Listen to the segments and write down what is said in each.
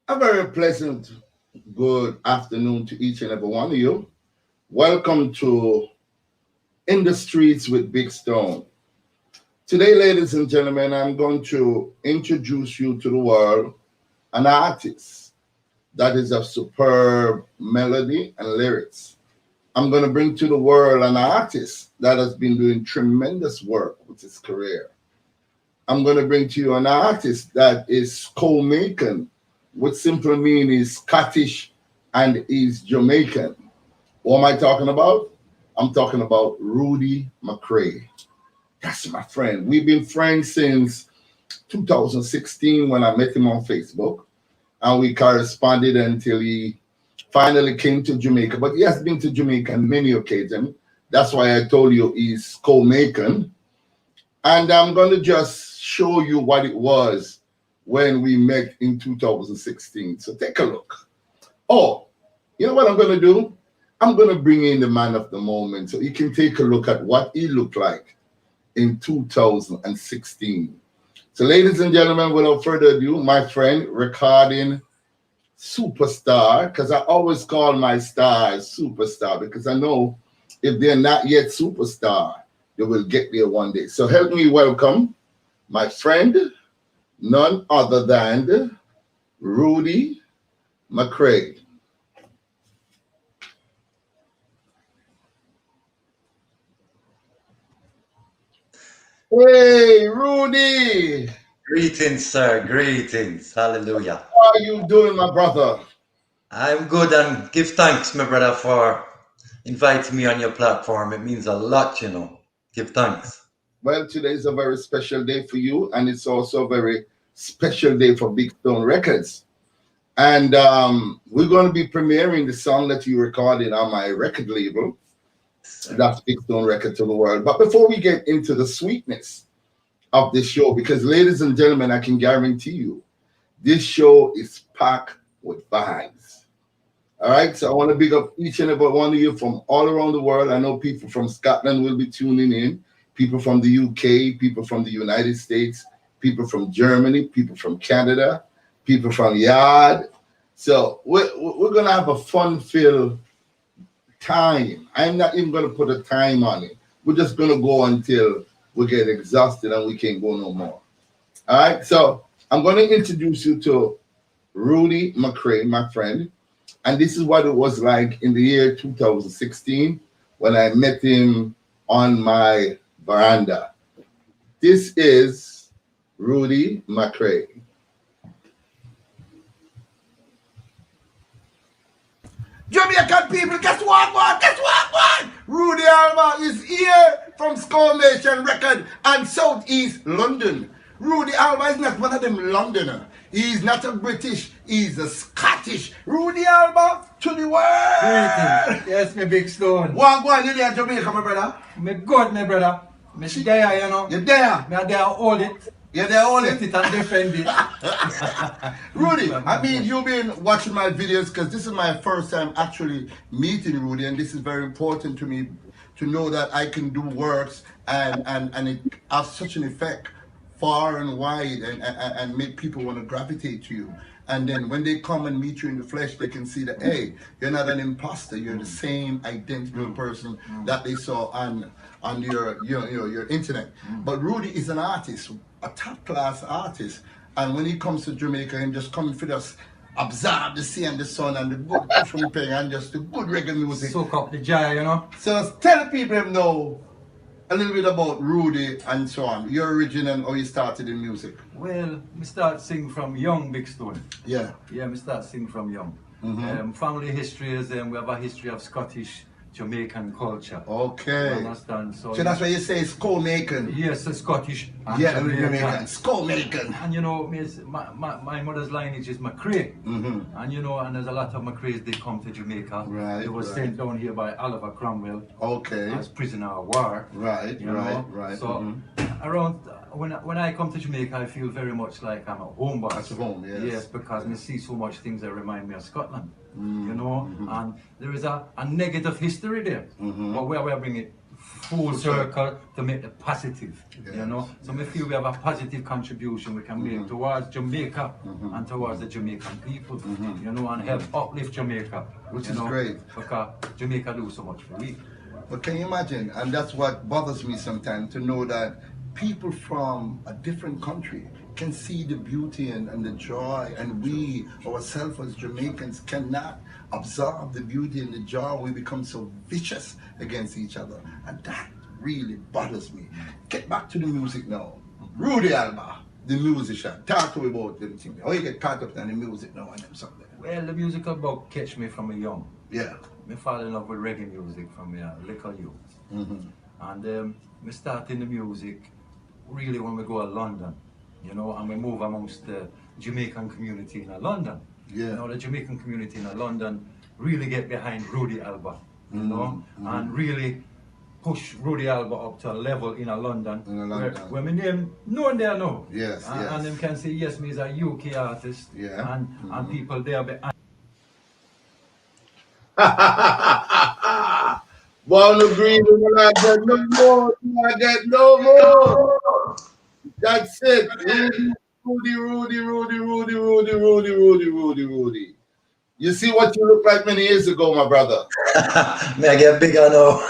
A very pleasant good afternoon to each and every one of you. Welcome to In the Streets with Big Stone. Today, ladies and gentlemen, I'm going to introduce you to the world an artist that is of superb melody and lyrics. I'm going to bring to the world an artist that has been doing tremendous work with his career. I'm going to bring to you an artist that is co-making, which simply means is Scottish and is Jamaican. What am I talking about? I'm talking about Rudy McRae. That's my friend. We've been friends since 2016 when I met him on Facebook, and we corresponded until he finally came to Jamaica. But he has been to Jamaica on many occasions. That's why I told you he's co-making. And I'm going to just show you what it was when we met in 2016. So take a look. Oh, you know what I'm going to do? I'm going to bring in the man of the moment so you can take a look at what he looked like in 2016. So, ladies and gentlemen, without further ado, my friend, recording superstar, because I always call my stars superstar because I know if they're not yet superstar, they will get there one day. So help me welcome my friend, none other than Rudy McRae. Hey, Rudy, Greetings, sir. Greetings. Hallelujah. how are you doing, my brother? I'm good and give thanks, my brother, for inviting me on your platform. It means a lot, you know. Give thanks. Well, today is a very special day for you, and it's also a very special day for Big Stone Records. And we're going to be premiering the song that you recorded on my record label, Sir. that's Big Stone Record to the World. But before we get into the sweetness of this show, because ladies and gentlemen, I can guarantee you, this show is packed with vibes. All right, so I want to big up each and every one of you from all around the world. I know people from Scotland will be tuning in, people from the UK, people from the United States, people from Germany, people from Canada, people from Yard. So we're going to have a fun filled time. I'm not even going to put a time on it. We're just going to go until we get exhausted and we can't go no more. All right, so I'm going to introduce you to Rudy McRae, my friend. And this is what it was like in the year 2016 when I met him on my veranda. This is Rudy McRae. Jamaican people, guess what, man? Guess what, man? Rudy Alma is here from Scormation Record and Southeast London. Rudy Alma is not one of them Londoner. He's not a British, he's a Scottish. Rudy Alma to the Greetings. world. Yes, me big stone. One boy, you there in Jamaica, my brother? Me good, me brother. Me there, you know. You're there. Me there hold it. You're there only. Set it and defend it. Rudy, I mean, you've been watching my videos because this is my first time actually meeting Rudy, and this is very important to me to know that I can do works and it has such an effect far and wide and make people want to gravitate to you. And then when they come and meet you in the flesh, they can see that, hey, you're not an imposter. You're the same identical person that they saw on your internet. But Rudy is an artist, a top class artist. And when he comes to Jamaica, him just coming for us observe the sea and the sun and the good different thing and just the good reggae music. Soak up the joy, you know. So tell people him know a little bit about Rudy and so on. Your origin and how you started in music. Well, me start sing from young, big stone. Yeah. Yeah, me start sing from young. Family history is we have a history of Scottish, Jamaican culture. You Okay. understand? So So that's why you say skull making. yes, Scottish and Yeah, Jamaican. Jamaican. Skull making. And you know, my mother's lineage is Macrae. And you know, and there's a lot of Macraes, they come to Jamaica. Right, They were right. sent down here by Oliver Cromwell Okay. as prisoner of war. Right, You know? right, right. So around when I come to Jamaica, I feel very much like I'm a home boss. That's home, yes. Yes, because I see so much things that remind me of Scotland. You know, and there is a negative history there. But where we bring it full circle to make the positive, Yes, you know. So we feel we have a positive contribution we can make towards Jamaica and towards the Jamaican people, you know, and help uplift Jamaica, Which you is know, great. because Jamaica do so much for we. But can you imagine? And that's what bothers me sometimes, to know that people from a different country can see the beauty and the joy, and we ourselves as Jamaicans cannot absorb the beauty and the joy. We become so vicious against each other, and that really bothers me. Get back to the music now. Rudy Alba, the musician. Talk to me about them things. How you get caught up in the music now and them something? Well, the musical bug catch me from a young. Yeah. Me fall in love with reggae music from a little youth. And we start in the music really when we go to London, you know, and we move amongst the Jamaican community in London. Yeah. You know, the Jamaican community in London really get behind Rudy Alba, you know, and really push Rudy Alba up to a level in London, where my name known there now. Yes, and, yes. And them can say, yes, me is a UK artist, Yeah. and people there behind. Won't agree when I get no more, I get no more. That's it. Rudy. You see what you look like many years ago, my brother. May I get bigger now?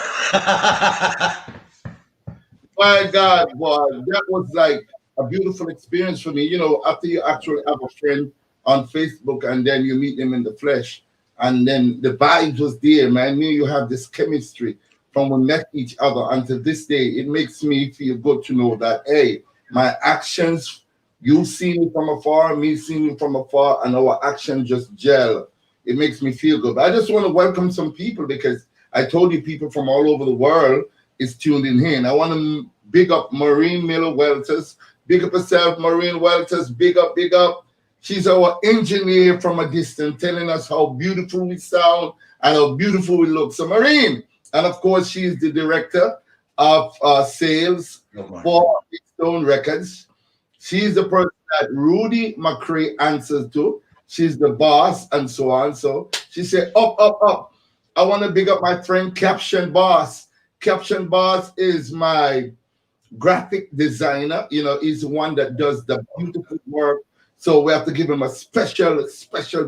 My God, boy, that was like a beautiful experience for me. You know, after you actually have a friend on Facebook and then you meet them in the flesh, and then the vibes was there, man. You have this chemistry from when we met each other until this day. It makes me feel good to know that, hey, my actions, you see me from afar, me seeing you from afar, and our actions just gel. It makes me feel good. But I just want to welcome some people, because I told you people from all over the world is tuned in here. And I want to big up Maureen Miller Welters. Big up herself, Maureen Welters. Big up, big up. She's our engineer from a distance, telling us how beautiful we sound and how beautiful we look. So Maureen, and of course, she is the director of sales for Big Stone Records. She's the person that Rudy McRae answers to. She's the boss and so on. So she said, up, up, up. I want to big up my friend Caption Boss. Caption Boss is my graphic designer. You know, he's the one that does the beautiful work. So we have to give him a special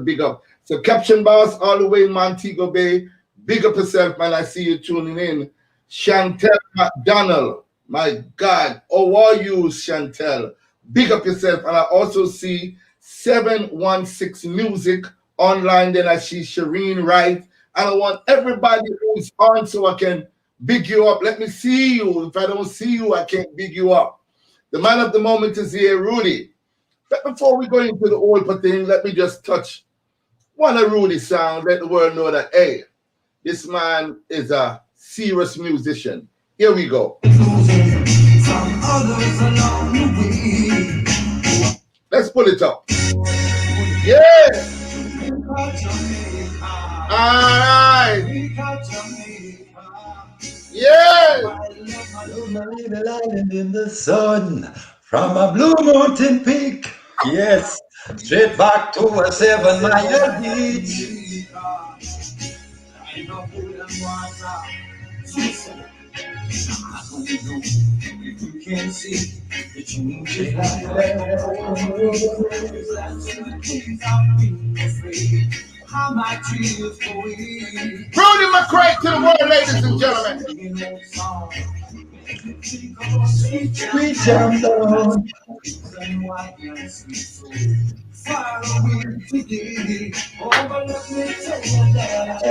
big up. So Caption Boss, all the way in Montego Bay, big up yourself, man. I see you tuning in. Chantel McDonald, my God, how are you, Chantel? Big up yourself. And I also see 716 Music online. Then I see Shireen Wright. And I want everybody who's on so I can big you up. Let me see you. If I don't see you, I can't big you up. The man of the moment is here, Rudy. But before we go into the old thing, let me just touch one of Rudy's sound. Let the world know that, hey, this man is a serious musician. Here we go. Let's pull it up. Yeah. All right. Yeah. In the sun from a blue mountain peak. Yes, straight back to a 7-mile beach. You can see the change. Rudy McRae to the world, ladies and gentlemen. Sweet jam down. Far away today, overlook me, tell you that.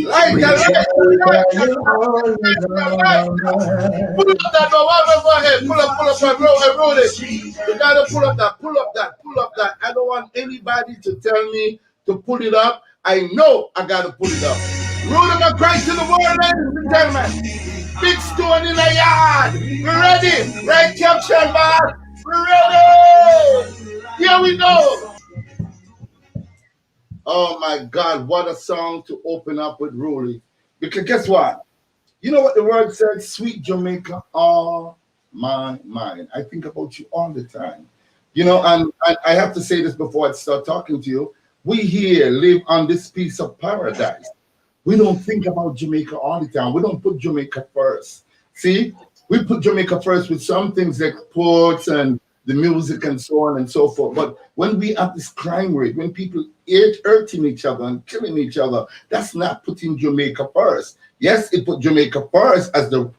Like that, pull up that, go ahead, pull up that, Rudy. You gotta pull up that. I don't want anybody to tell me to pull it up. I know I gotta pull it up. Rudy McRae to the world, ladies and gentlemen. Big Stone in the yard. We're ready. Right, Caption Boss. We're ready. Here we go. Oh my God, what a song to open up with, Rudy. Because guess what? You know what the word said? Sweet Jamaica on my mind. I think about you all the time. You know, and I have to say this before I start talking to you. We here live on this piece of paradise. We don't think about Jamaica all the time. We don't put Jamaica first. See, we put Jamaica first with some things like sports and the music and so on and so forth. But when we have this crime rate, when people hurting each other and killing each other, that's not putting Jamaica first. Yes, it put Jamaica first as the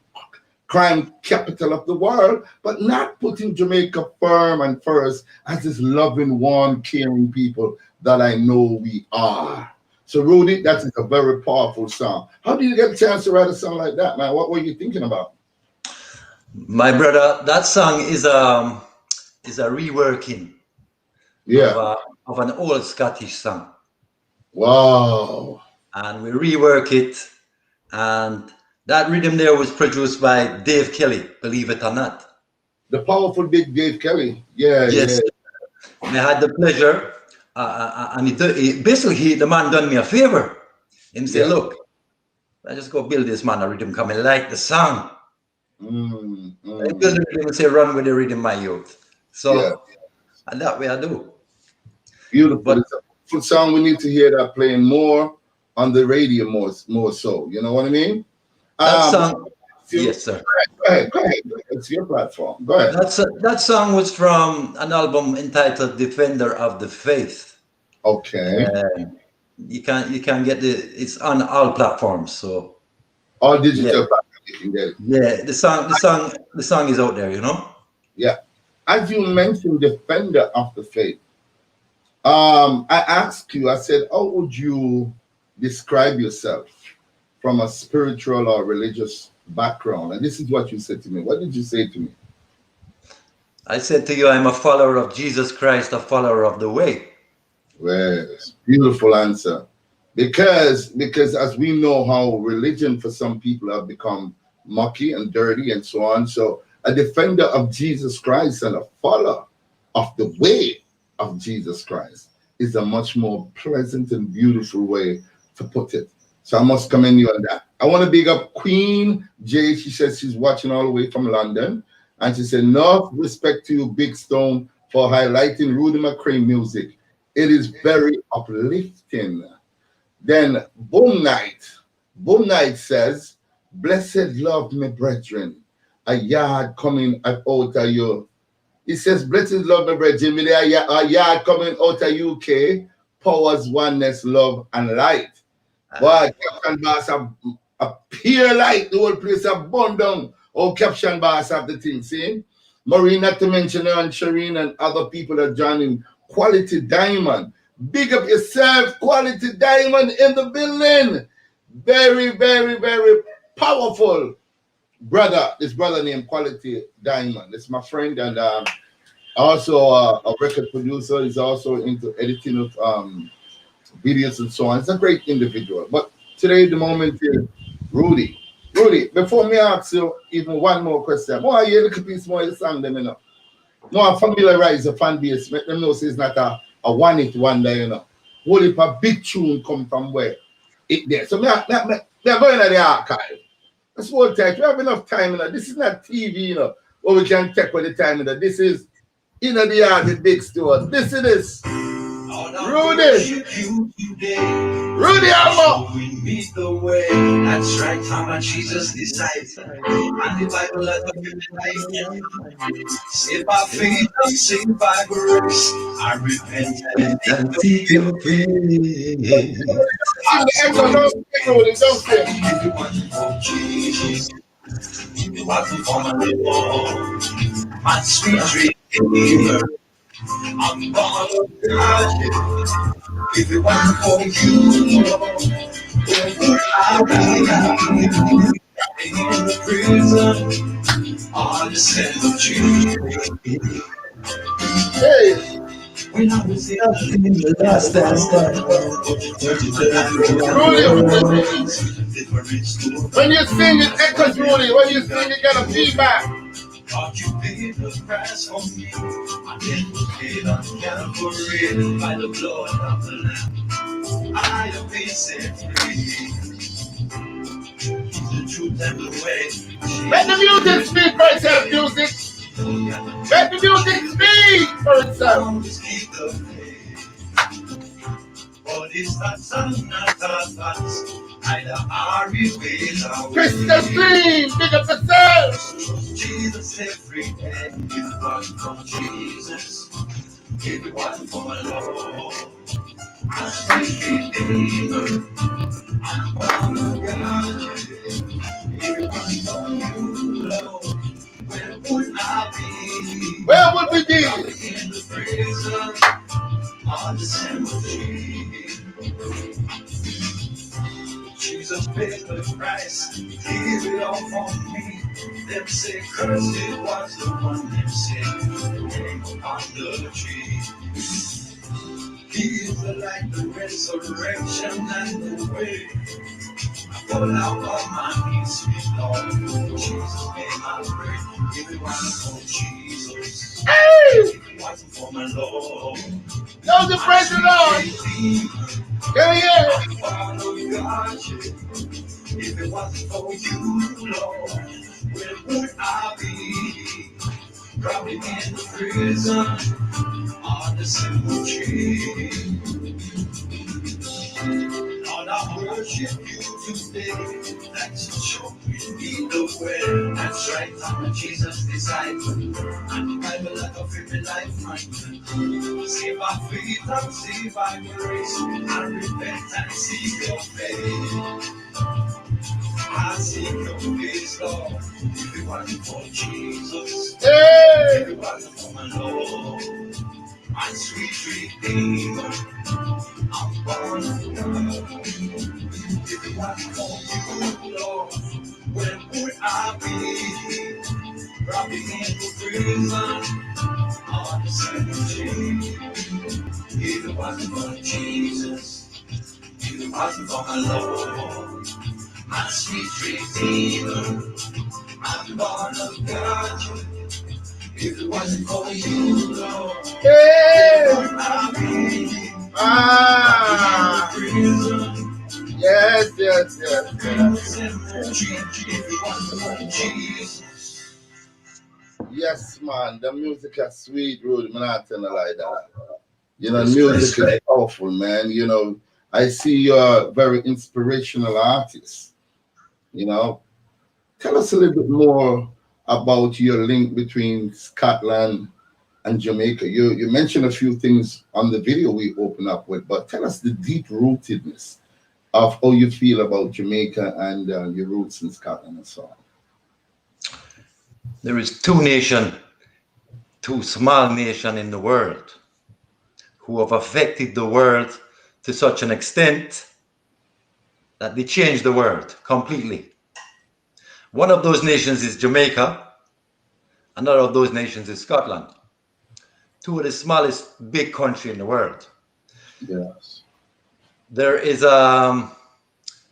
crime capital of the world, but not putting Jamaica firm and first as this loving, warm, caring people that I know we are. So, Rudy, that is a very powerful song. How did you get a chance to write a song like that, man? What were you thinking about? My brother, that song is a reworking Yeah. of an old Scottish song. Wow. And we rework it, and that rhythm there was produced by Dave Kelly, believe it or not. The powerful big Dave Kelly. Yeah, Yes, yeah. and I had the pleasure, and basically the man done me a favor. Him say, Yeah. look, I just go build this man a rhythm, come and like the song. I build the rhythm and say, run with the rhythm, my youth. So, Yeah. and that way I do. Beautiful. But It's a beautiful song. We need to hear that playing more on the radio, more so. You know what I mean? that song, you- yes, sir. Go ahead. It's your platform. Go ahead. That song was from an album entitled "Defender of the Faith." Okay. You can get it's on all platforms. So All digital yeah, platforms you can get it. yeah, the song is out there. You know. Yeah. As you mentioned, defender of the faith. I asked you, I said, how would you describe yourself from a spiritual or religious background? And this is what you said to me. What did you say to me? I said to you, I'm a follower of Jesus Christ, a follower of the way. Well, beautiful answer. Because as we know how religion for some people have become mucky and dirty and so on. So a defender of Jesus Christ and a follower of the way of Jesus Christ is a much more pleasant and beautiful way to put it. So I must commend you on that. I want to big up Queen Jay. She says she's watching all the way from London. And she said, enough respect to you, Big Stone, for highlighting Rudy McRae music. It is very uplifting. Then Boom Night says, blessed love, my brethren, a yard coming out of you. He says, blessed love, my brethren, a yard coming out of UK, powers, oneness, love, and light. Boy, Captain Bass a pure light, the whole place a burn down. Oh, Captain Bass have the thing, see? Maureen, not to mention her and Shireen and other people that joining. Quality Diamond. Big up yourself, Quality Diamond in the building. Very, very, very powerful brother. This brother named Quality Diamond. It's my friend and also a record producer. He's also into editing of videos and so on. It's a great individual. But today, the moment is Rudy. Rudy, before me ask you even one more question, more you little piece more you song them, you know. More familiarize the fan base, make them know it's not a one-hit wonder, you know. What if a big tune come from where it there? So me going to the archive. That's what time. We have enough time, you know. This is not TV, you know, where we can take with the time, you know. This is in the yard, the big store. This is this. Rudy. Rudy Almo. We meet the way. That's right, I'm a Jesus disciple. And the Bible has given life. Saved by faith, I'm saved by grace. I repent And seek your face. Don't say. everyone for Jesus. You want to form a little my sweet dream. I'm born of God. If you want for you, I'll be in the prison on the sin of Jesus. Hey, When I was in The last when you sing it echoes, Rudy. When you sing it, get a feedback. God, you paid the price for me. I didn't pay on Calvary by the blood of the Lamb. I have been set free. The truth and the way. Let the music speak for itself, music. Let the music speak for itself. Always keep the faith. that sun not advance. Neither are we wait Crystal clean, big up yourself. Jesus every day. Give one from Jesus. Give one for my Lord. I'm sweet Redeemer. I'm born of God. Give one for you, Lord. Where would I be? Where would we be? In the prison on the cemetery. Jesus paid the price, he gave it all for me. Them say cursed it was the one them say hang upon the tree. He is the light, the resurrection, and the way. I fall out on my knees, sweet Lord. Jesus name I pray. If it wasn't for Jesus, if it wasn't for my Lord. Those that praise the Lord. Hell yeah. If it wasn't for you, Lord, where would I be? Probably in the prison on the cemetery. Lord, I worship you today. That's a show we need the way. That's right, I'm a Jesus disciple. And the Bible like a favorite life, man. Save by faith and save by grace. I repent and seek your face. I seek your face, Lord. If it wasn't for Jesus, if it wasn't for my Lord, my sweet Redeemer, I'm born of God. If it wasn't for you, Lord, where would I be? Probably in the prison on the cemetery. If it wasn't for Jesus, if it wasn't for my Lord, my sweet Redeemer, I'm born of God. If it wasn't for you, Lord, Yeah. where would I be? Ah. Yes, yes, yes, yes. Yes, man. The music is sweet, Rudy. I'm not telling a lie that. You know, music is powerful, man. You know, I see you're a very inspirational artist. You know, tell us a little bit more about your link between Scotland and Jamaica. You mentioned a few things on the video we open up with, but tell us the deep rootedness of how you feel about Jamaica and your roots in Scotland and so on. There is two small nations in the world who have affected the world to such an extent that they changed the world completely. One of those nations is Jamaica. Another of those nations is Scotland. Two of the smallest big country in the world. Yes. There is a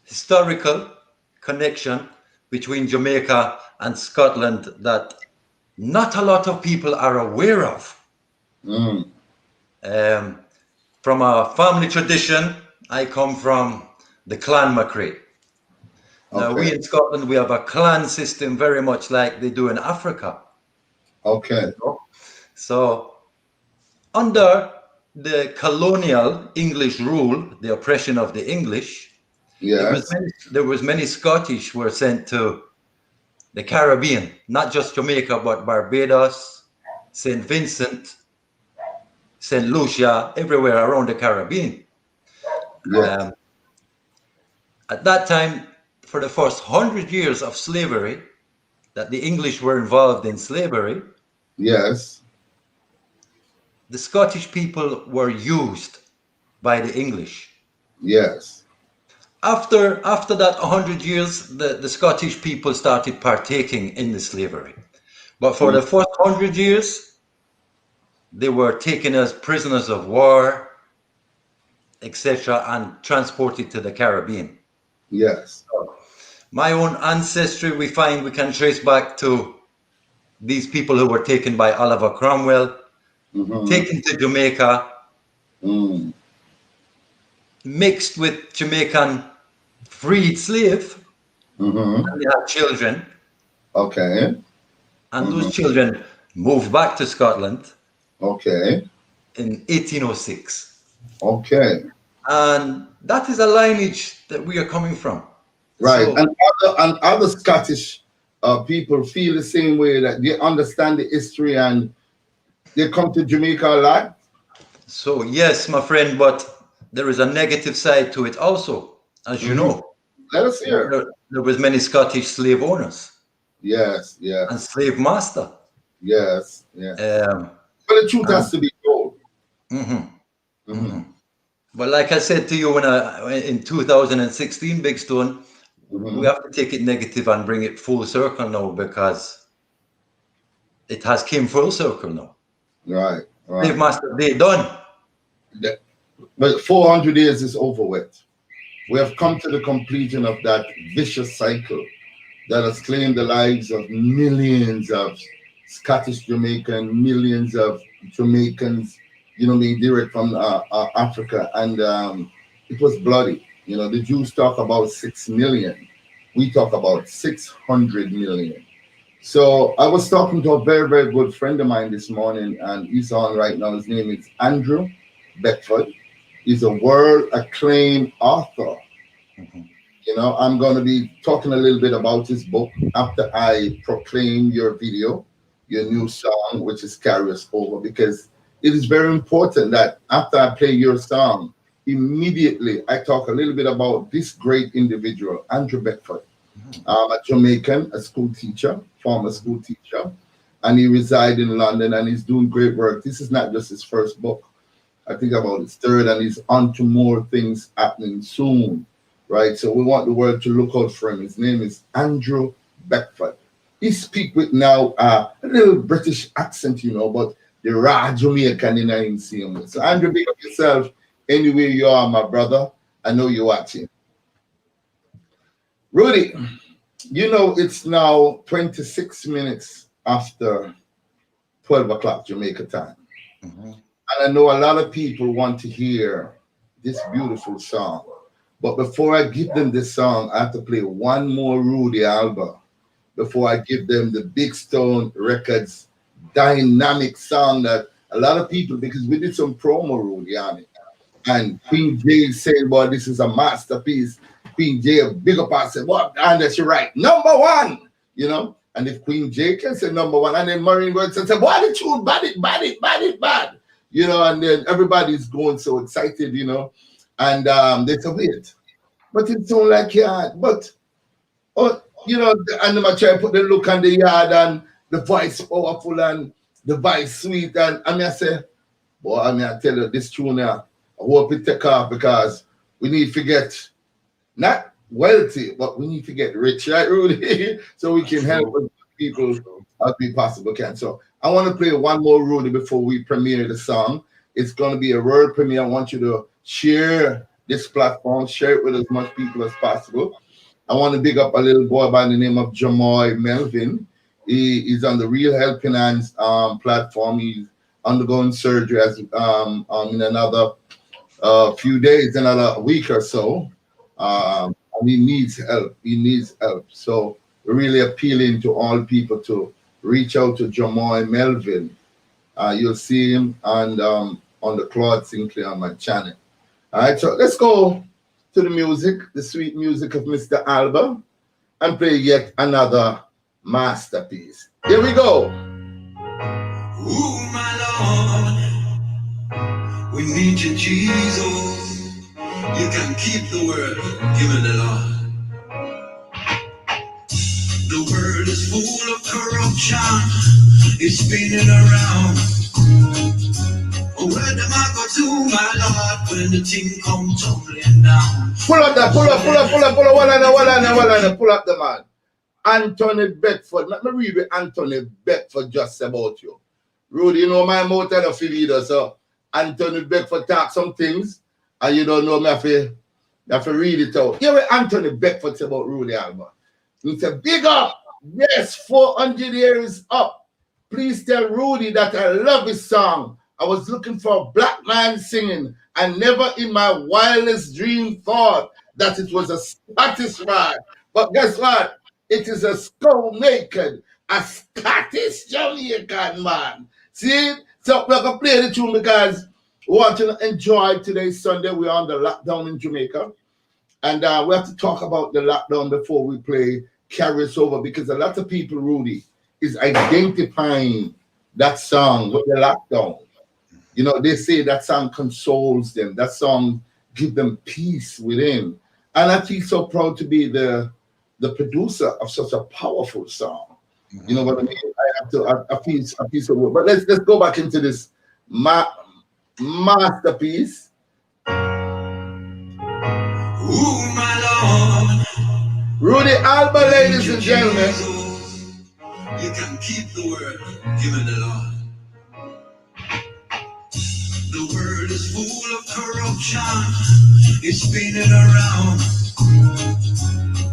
historical connection between Jamaica and Scotland that not a lot of people are aware of. From a family tradition, I come from the clan Macrae. Now, we in Scotland, we have a clan system very much like they do in Africa. Okay. So, under the colonial English rule, the oppression of the English, yes, there was many Scottish were sent to the Caribbean, not just Jamaica, but Barbados, St. Vincent, St. Lucia, everywhere around the Caribbean. Yes. At that time, for the first 100 years of slavery, that the English were involved in slavery, yes, the Scottish people were used by the English. Yes. After that 100 years, the Scottish people started partaking in the slavery. But for the first 100 years, they were taken as prisoners of war, etc., and transported to the Caribbean. Yes. So, my own ancestry, we find we can trace back to these people who were taken by Oliver Cromwell, taken to Jamaica, mixed with Jamaican freed slave, and they had children. Okay. And those children moved back to Scotland. Okay. In 1806. Okay. And that is a lineage that we are coming from. Right. So, And other Scottish people feel the same way, that they understand the history and they come to Jamaica a lot. so yes, my friend, but there is a negative side to it also, as you Mhm. know. Let us hear. There was many Scottish slave owners Yes, and yes, slave master. yes, yes. Um, But the truth has and to be told. mhm, Hmm. mhm. But like I said to you in 2016, Big Stone, we Hmm. have to take it negative and bring it full circle now, because it has came full circle now. Right, Slave right. master, they done. The- But 400 years is over with. We have come to the completion of that vicious cycle that has claimed the lives of millions of Scottish Jamaican, millions of Jamaicans, being direct from Africa. And it was bloody. The Jews talk about 6 million. We talk about 600 million. So I was talking to a very, very good friend of mine this morning, and he's on right now. His name is Andrew Beckford. He's a world acclaimed author. Mhm. I'm going to be talking a little bit about his book after I proclaim your video, your new song, which is Carry Us Over, because it is very important that after I play your song, immediately I talk a little bit about this great individual, Andrew Beckford. A Jamaican, a school teacher, former school teacher, and he resides in London and he's doing great work. This is not just his first book. I think about his third, and he's on to more things happening soon, right? So we want the world to look out for him. His name is Andrew Beckford. He speaks with now a little British accent, but the raw Jamaican in him same way. So Andrew, big up yourself anywhere you are, my brother. I know you're watching. Rudy, it's now 26 minutes after 12 o'clock Jamaica time. Mhm. And I know a lot of people want to hear this beautiful song. But before I give them this song, I have to play one more Rudy album before I give them the Big Stone Records dynamic song that a lot of people, because we did some promo, Rudy, on it. And Queen J saying, boy, this is a masterpiece. Queen J, a big up, I said, what? And that's right. Number one, And if Queen J can say number one, and then Marine Words said, boy, the tune, bad it, bad it, bad it, bad. And then everybody's going so excited, And they said, wait, but it sound like yard. But, and I try to put the look on the yard and the voice powerful and the voice sweet. And I say, boy, I tell you, this tune now, I hope it take off because we need to get not wealthy, but we need to get rich, right, Rudy? So we can help True. as people True. as we possibly can. So I want to play one more, Rudy, before we premiere the song. It's going to be a world premiere. I want you to share this platform, share it with as much people as possible. I want to big up a little boy by the name of Jamoy Melvin. He is on the Real Helping Hands platform. He's undergoing surgery as in another few days, another week or so. And he needs help. He needs help. So we're really appealing to all people to reach out to Jamoy Melvin. You'll see him on the Claude Sinclair on my channel. All right, so let's go to the music, the sweet music of Mr. Alba, and play yet another masterpiece. Here we go. Ooh, my Lord, we need you, Jesus. You can keep the world, give me the Lord. The world is full of corruption, it's spinning around. Where them I go to, my Lord, when the thing come tumbling down? Pull up that, pull up. Pull up the man. Anthony Beckford. Let me read what Anthony Beckford just said about you. Rudy, my mouth and a leader, so Anthony Beckford talk some things, and you don't know me, you have to read it out. Here what Anthony Beckford said about Rudy Alba. He said, big up, yes, 400 years up. Please tell Rudy that I love his song. I was looking for a black man singing. I never in my wildest dream thought that it was a Scottish man. But guess what? It is a skull naked, a Scottish Jamaican man. See? So we're going to play the tune because We want to enjoy today's Sunday. We're on the lockdown in Jamaica. And we have to talk about the lockdown before we play Carry Us Over, because a lot of people, Rudy, is identifying that song with the lockdown. You know, they say that song consoles them. That song gives them peace within. And I feel so proud to be the producer of such a powerful song. You know what I mean? I feel so good. But let's go back into this masterpiece. Ooh, my Lord. Rudy Alba, ladies and gentlemen. You can keep the word given the Lord. The world is full of corruption. It's spinning around.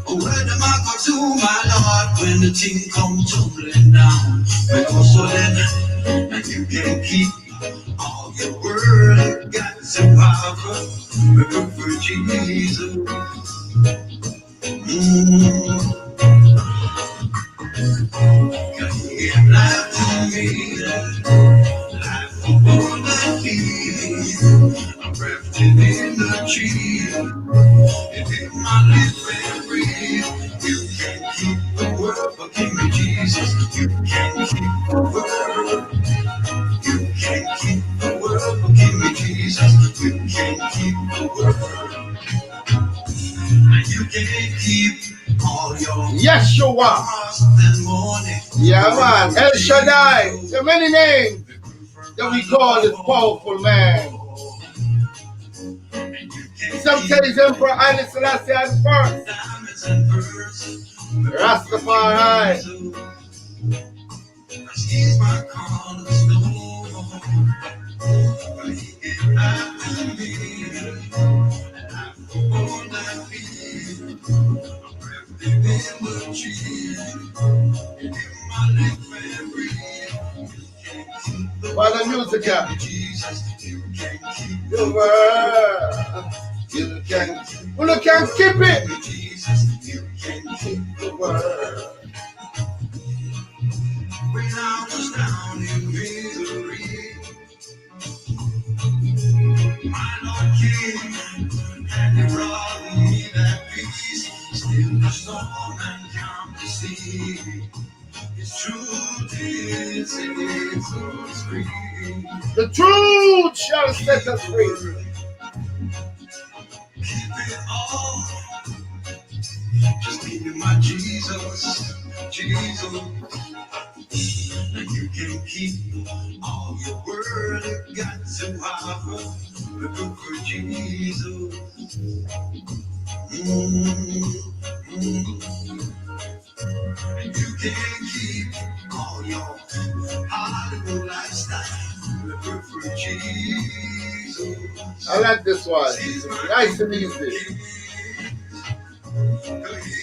Where the mark go to, my Lord, when the thing come tumbling down? Because so then, and you can keep all your word, got some power, for Jesus. Can you give life to me? Life abundantly. I'm wrapped in the tree. And in my lips and breathe. You can keep the word, but give me Jesus. You can keep the word. You can keep the word, but give me Jesus. You can keep the word. And you can keep all your Yeshua. Yeah, man. El Shaddai. There are many names that we call this powerful man. Some say he's Emperor Haile Selassie I first. Rastafari. He's my cornerstone. He gave life to me. While the music out. The world. You can't keep it. You can't keep the world. When I was down in misery, my Lord came and He brought me that peace. Still the storm and calm the sea. His truth is free. The truth shall set us free. Keep it all. Just give me my Jesus. And you can keep all your word. It got some power. Look for Jesus. And you can keep all your Hollywood lifestyle. Look for Jesus. I like this one. Nice and easy.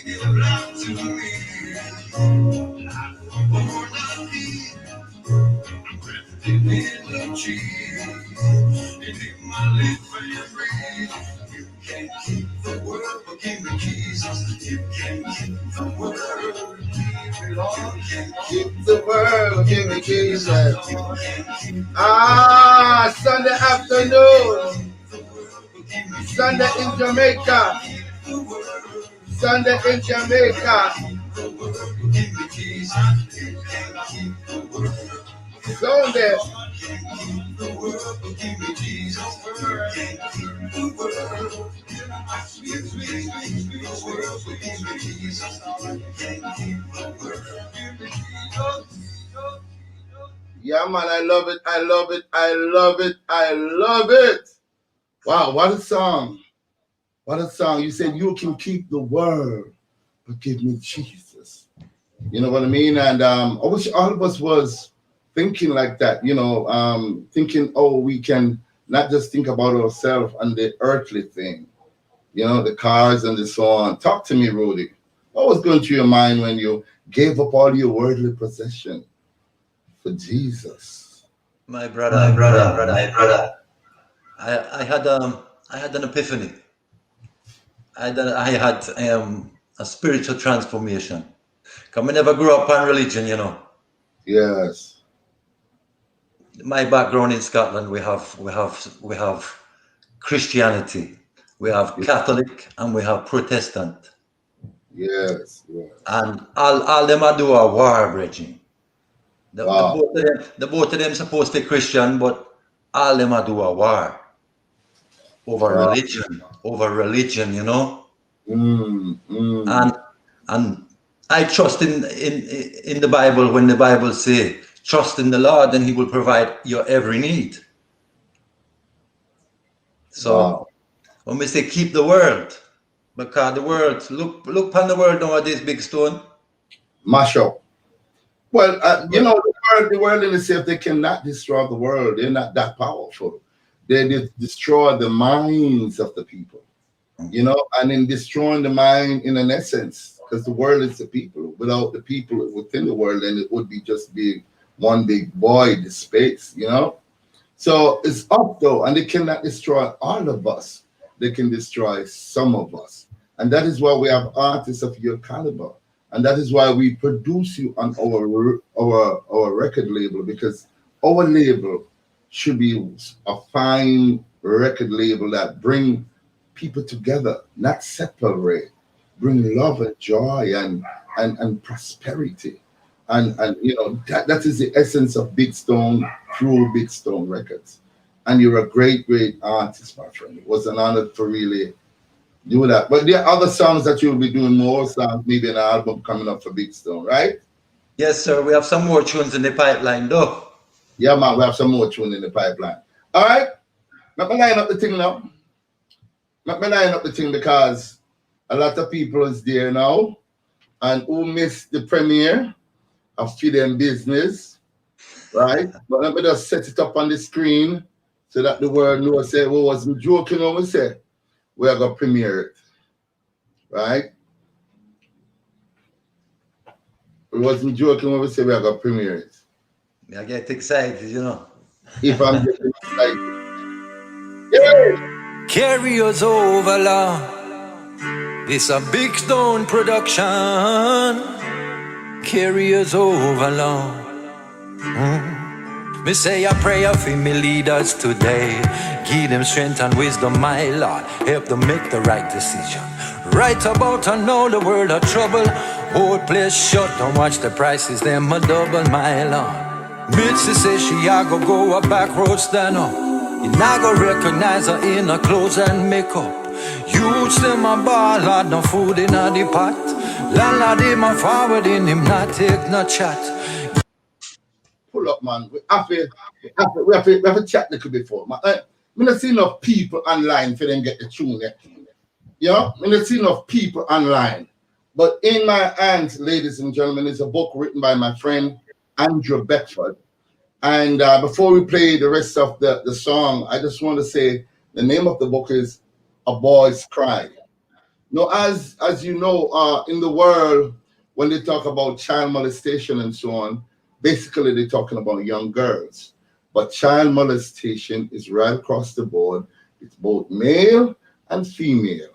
Give life to me. In the tree, and in my lips and breathe. You can keep the world, but give me Jesus. You can keep the world, Lord. You can Keep the world, give me Jesus. Sunday afternoon. Sunday in Jamaica. Sunday in Jamaica. Sunday. Yeah, man, I love it. I love it. I love it. I love it. Wow, what a song. What a song. You said you can keep the word, but give me Jesus. You know what I mean? And I wish all of us was thinking like that, you know, thinking, oh, we can not just think about ourselves and the earthly thing, you know, the cars and the so on. Talk to me, Rudy. What was going through your mind when you gave up all your worldly possession for Jesus? My brother. I had an epiphany. I had a spiritual transformation. Because I never grew up on religion, you know. Yes. My background in Scotland, we have Christianity, we have Catholic, and we have Protestant. Yes, yes. And all them are do a war, bridging. Wow. The both of them supposed to be Christian, but all them are do a war Wow. over religion, you know. Mm, mm. And and I trust in the Bible when the Bible say, trust in the Lord and He will provide your every need. So Wow. when we say keep the word, because the word, look upon the word nowadays, Big Stone. Mash up. Well, you But know, the world in itself, they cannot destroy the world. They're not that powerful. They destroy the minds of the people, you know, and in destroying the mind in an essence, because the world is the people. Without the people within the world, then it would be just be one big void space, you know. So it's up though, and they cannot destroy all of us. They can destroy some of us. And that is why we have artists of your caliber. And that is why we produce you on our record label, because our label should be a fine record label that bring people together, not separate, bring love and joy and prosperity. And you know that is the essence of Big Stone through Big Stone Records. And you're a great artist, my friend. It was an honor to really do that. But there are other songs that you'll be doing, more songs, maybe an album coming up for Big Stone, right? yes, sir, we have some more tunes in the pipeline, though. Yeah, man, we have some more tune in the pipeline. All right, let me line up the thing now. Let me line up the thing because a lot of people is there now and who missed the premiere of Feed Them Business, right? But let me just set it up on the screen so that the world knows, say, we wasn't joking when we say we are going to premiere it, right? We wasn't joking when we say we are going to premiere it. I get excited, you know. If I'm getting excited. Yeah. Carry us over, Lord. This a Big Stone production. Carry us over, Lord. Me say a prayer for me leaders today. Give them strength and wisdom, my Lord. Help them make the right decision. Right about I know the world of trouble. Hold place shut, don't watch the prices, them a double, my Lord. Mitzi say she a go a back road stand up. You not go recognize her in her clothes and makeup. Youths them a ball, Lord, no food in a the pot. Landlord him a forward in him, not take no chat. Pull up, man. We have to chat a little before. We not see enough people online for them get the tune. You know, we not see enough people online. But in my hands, ladies and gentlemen, is a book written by my friend Andrew Beckford. And before we play the rest of the song, I just want to say the name of the book is A Boy's Cry. Now, as you know, in the world, when they talk about child molestation and so on, basically they're talking about young girls. But child molestation is right across the board. It's both male and female.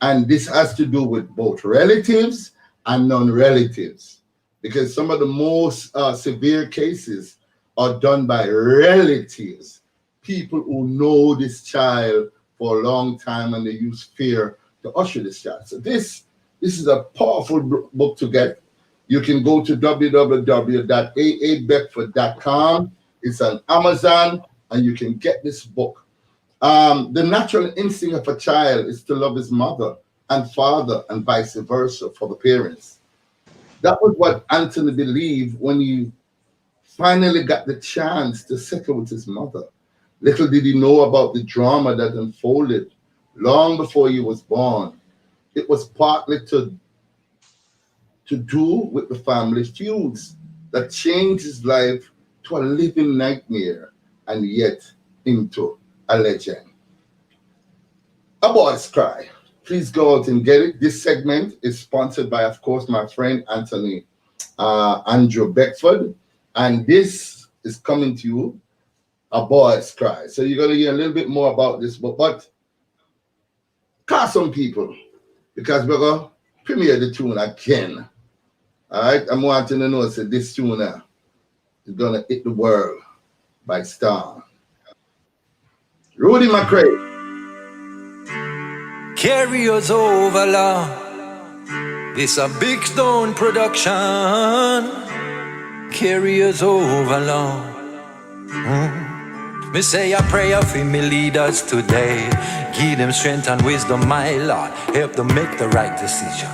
And this has to do with both relatives and non-relatives, because some of the most severe cases are done by relatives, people who know this child for a long time and they use fear to usher this child. So this is a powerful book to get. You can go to www.aabeckford.com. It's on Amazon, and you can get this book. The natural instinct of a child is to love his mother and father and vice versa for the parents. That was what Anthony believed when he finally got the chance to settle with his mother. Little did he know about the drama that unfolded long before he was born. It was partly to do with the family feuds that changed his life to a living nightmare and yet into a legend. A Boy's Cry. Please go out and get it. This segment is sponsored by, of course, my friend Andrew Beckford. And this is coming to you, A Boy's Cry. So you're going to hear a little bit more about this book. But call some people, because we're going to premiere the tune again. All right? I'm wanting to know, so this tune now is going to hit the world. by Star. Rudy Macrae. Carry us over, Lord. This a big stone production. Carry us over, Lord. Me say a prayer for me leaders today. Give them strength and wisdom, my Lord. Help them make the right decision.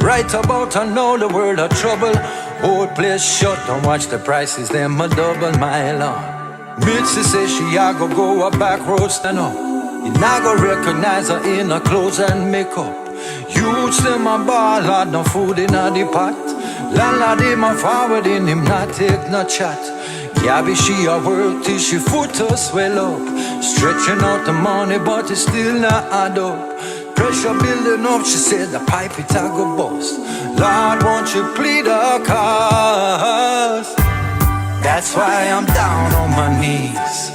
Right about I know the world of trouble. Old place shut, don't watch the prices, them a double, my Lord. Mitzi say she a go a back road stand up. You not go recognize her in her clothes and makeup. Youths them a ball, Lord, no food in a the pot. Landlord him a forward in him not take no chat. Gabby she a work till she foot her swell up. Stretching out the money but it still not add up. Pressure building up, she said the pipe it a go bust. Lord, won't you plead our cause? That's why I'm down on my knees.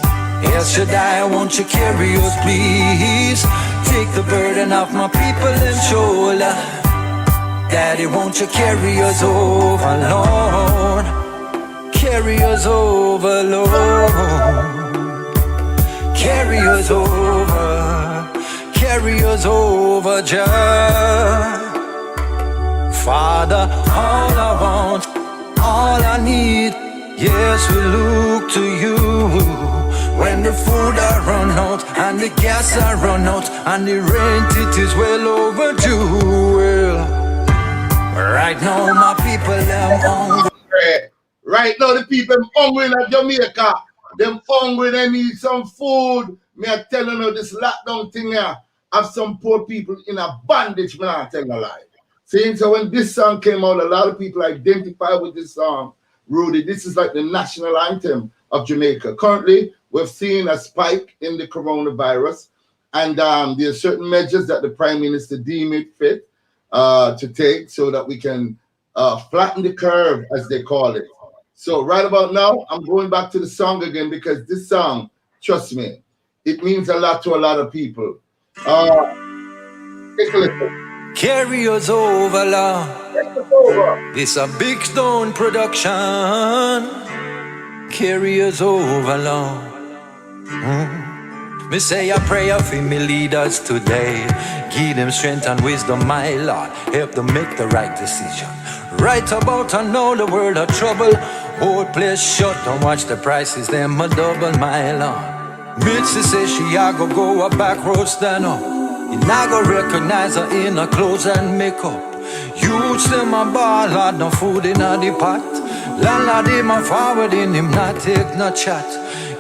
El Shaddai, won't you carry us please? Take the burden off my people and shoulder. Daddy, won't you carry us over, Lord? Carry us over, Lord. Carry us over. Carry us over, Jah. Father, all I want, all I need, yes, we look to you. When the food I run out, and the gas I run out, and the rent it is well overdue. Well, right now my people are hungry. Right now the people hungry in Jamaica. Them hungry, they need some food. Me are telling you this lockdown thing here have some poor people in a bondage, man, I tell you a lie. See, so when this song came out, a lot of people identify with this song. Rudy, this is like the national anthem of Jamaica. Currently, we've seen a spike in the coronavirus, and there are certain measures that the Prime Minister deemed it fit to take so that we can flatten the curve, as they call it. So right about now, I'm going back to the song again because this song, trust me, it means a lot to a lot of people. Take a listen. Carry us over, Lord. This a big stone production. Carry us over, Lord. Me say a prayer for me leaders today. Give them strength and wisdom, my Lord. Help them make the right decision. Right about I know the world of trouble. Old place shut, don't watch the prices, them a double, my Lord. Mitzi say she a go a back road stand up. You not go recognize her in her clothes and makeup. Youths them a ball, Lord, no food in a the pot. Landlord him a forward in him not take no chat.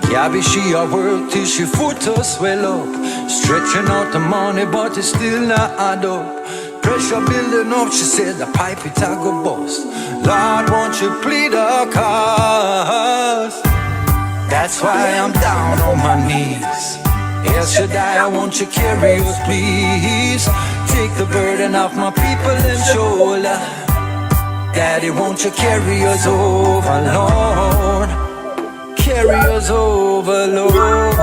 Gabby she a work till she foot her swell up. Stretching out the money but it still not add up. Pressure building up, she said the pipe it a go bust. Lord, won't you plead our cause? That's why I'm down on my knees. El Shaddai, won't you carry us please? Take the burden off my people and shoulder. Daddy, won't you carry us over, Lord? Carry us over, Lord.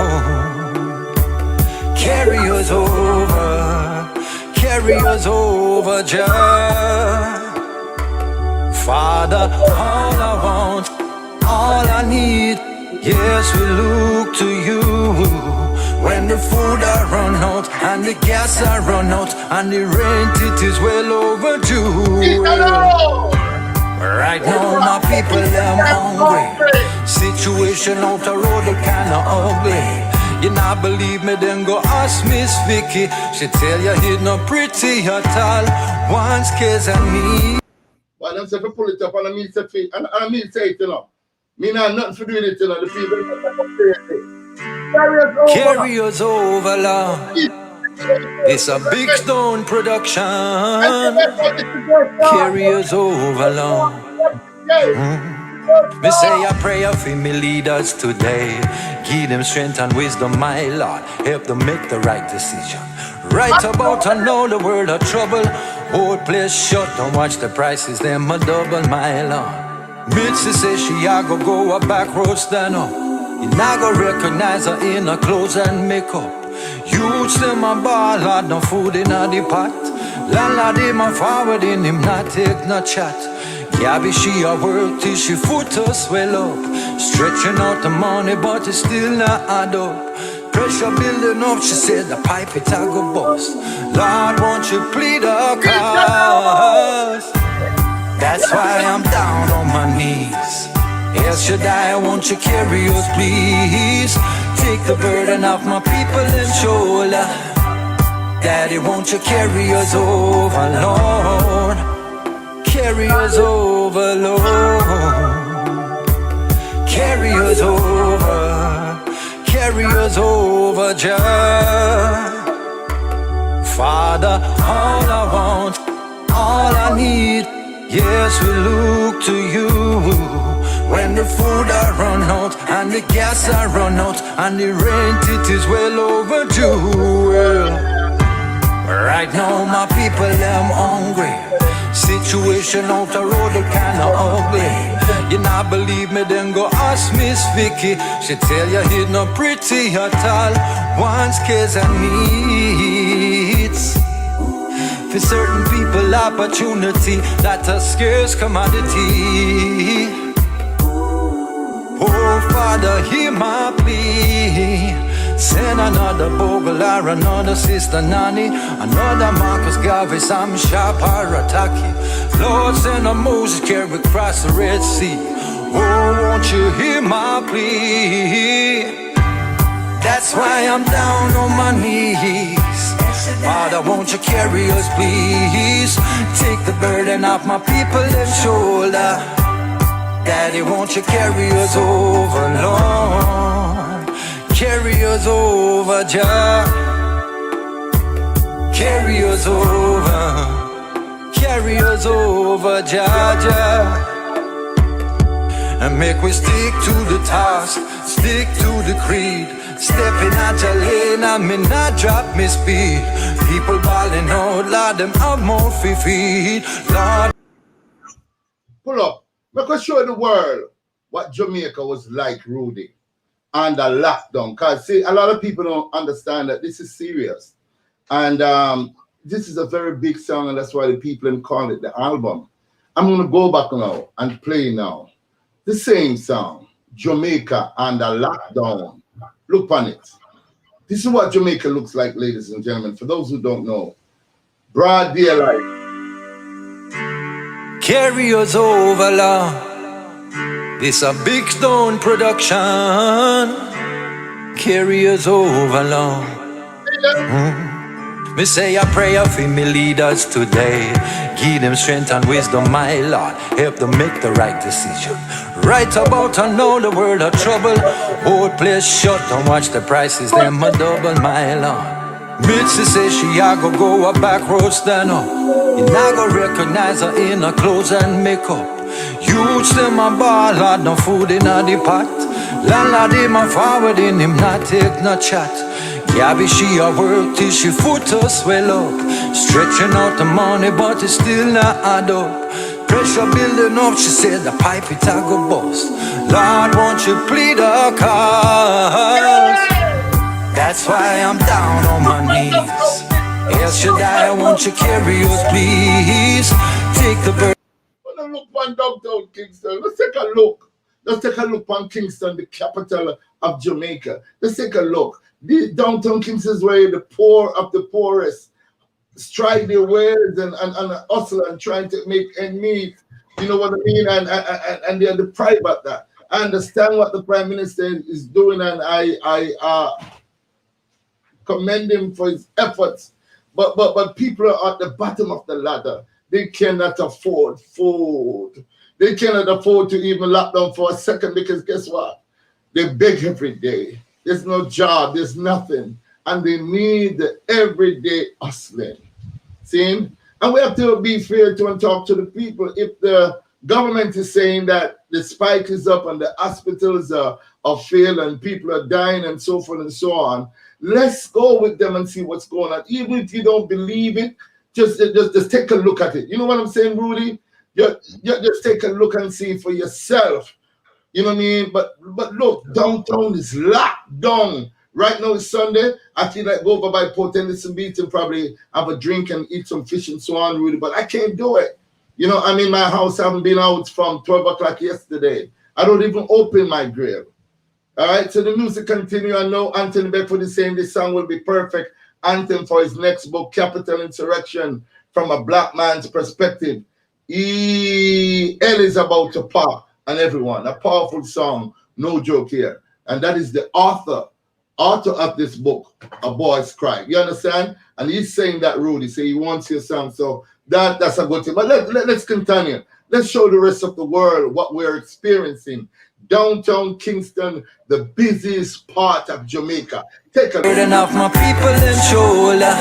Carry us over. Carry us over, Jah. Father, all I want, all I need, yes, we look to you. When the food I run out, and the gas I run out, and the rent it is well overdue. Right now my people are hungry. Situation out the road kinda ugly. You not believe me, then go ask Miss Vicky. She tell you he's not pretty at all. Once kids and me. Well, them say if you pull it up and I mean say it, and I mean say it, you know. Me not nothing to do with it, you know. The people carry us over, Lord. It's a big stone production. Carry us over, Lord. Me say a prayer for me leaders today. Give them strength and wisdom, my Lord. Help them make the right decision. Right about I know the world of trouble. Old place shut, don't watch the prices, them a double, my Lord. Mitzi say she a go a back road stand up. You not go recognize her in her clothes and makeup. Youths them a ball, Lord, no food in a the pot. Landlord him a forward in him not take no chat. Gabby, she a work till she foot her swell up. Stretching out the money, but it's still not add up. Pressure building up, she said the pipe it a go bust. Lord, won't you plead our cause? That's why I'm down on my knees. El Shaddai, won't you carry us, please? Take the burden off my people and shoulder. Daddy, won't you carry us over, Lord? Carry us over, Lord. Carry us over. Carry us over, Jah. Father, all I want, all I need, yes, we look to you. When the food I run out, and the gas I run out, and the rent it is well overdue. Well, right now my people them hungry. Situation out the road look kinda ugly. You not believe me, then go ask Miss Vicky. She tell you it's not pretty at all. Wants, cares and needs. For certain people opportunity, that's a scarce commodity. Oh, Father, hear my plea. Send another Bogle or another Sister Nani, another Marcus Garvey, Sam Sharp or Ataki. Lord, send a Moses carry across the Red Sea. Oh, won't you hear my plea? That's why I'm down on my knees. Father, won't you carry us, please? Take the burden off my people and shoulder. Daddy, won't you carry us over, Lord? Carry us over, Jah. Carry us over. Carry us over, Jah, Jah. And make we stick to the task, stick to the creed. Step in at your lane and me not drop me speed. People balling out, Lord, them have more feet. Lord. Pull up. Make us show the world what Jamaica was like, Rudy, under lockdown. Because, see, a lot of people don't understand that this is serious. And this is a very big song, and that's why the people call it the album. I'm going to go back now and play now the same song, Jamaica under lockdown. Look on it. This is what Jamaica looks like, ladies and gentlemen. For those who don't know, broad daylight. Carry us over, Lord. This a big stone production. Carry us over, Lord. Me say a prayer for me leaders today. Give them strength and wisdom, my Lord. Help them make the right decision. Right about I know the world of trouble. Old place shut, don't watch the prices, them a double, my Lord. Mitzi say she a go a back road stand up. You not go recognize her in her clothes and makeup. Youths them a ball, had no food in a the pot. Landlord him a forward in him not take no chat. Gabby she a work till she foot her swell up. Stretching out the money but it still not add up. Pressure building up, she said the pipe it a go bust. Lord, won't you plead our cause? That's why I'm down on my knees. El Shaddai, won't you carry us, please? Take the burden. When I look on downtown Kingston, let's take a look. Let's take a look on Kingston, the capital of Jamaica. Let's take a look. The downtown Kingston is where the poor of the poorest strike their ways and hustle and trying to make ends meet. You know what I mean? And they're deprived of that. I understand what the Prime Minister is doing, and I commend him for his efforts. But people are at the bottom of the ladder. They cannot afford food. They cannot afford to even lock down for a second because guess what? They beg every day. There's no job. There's nothing. And they need the everyday hustling. See? And we have to be fair to and talk to the people. If the government is saying that the spike is up and the hospitals are failed and people are dying and so forth and so on, let's go with them and see what's going on. Even if you don't believe it, just take a look at it. You know what I'm saying, Rudy? Just take a look and see for yourself. You know what I mean? But look, downtown is locked down. Right now it's Sunday. I feel like go over by Port Henderson Beach and probably have a drink and eat some fish and so on, Rudy. But I can't do it. You know, I'm in my house. I haven't been out from 12 o'clock yesterday. I don't even open my grill. All right, so the music continue. I know Anthony Beckford is saying this song will be perfect anthem for his next book, Capital Insurrection, from a black man's perspective. L is about to pop on everyone. A powerful song, no joke here. And that is the author of this book, A Boy's Cry. You understand? And he's saying that, Rudy, say he wants your song. So that's a good thing. But let's continue. Let's show the rest of the world what we're experiencing. Downtown Kingston, the busiest part of Jamaica. Take a look. Burden of my people and shoulder.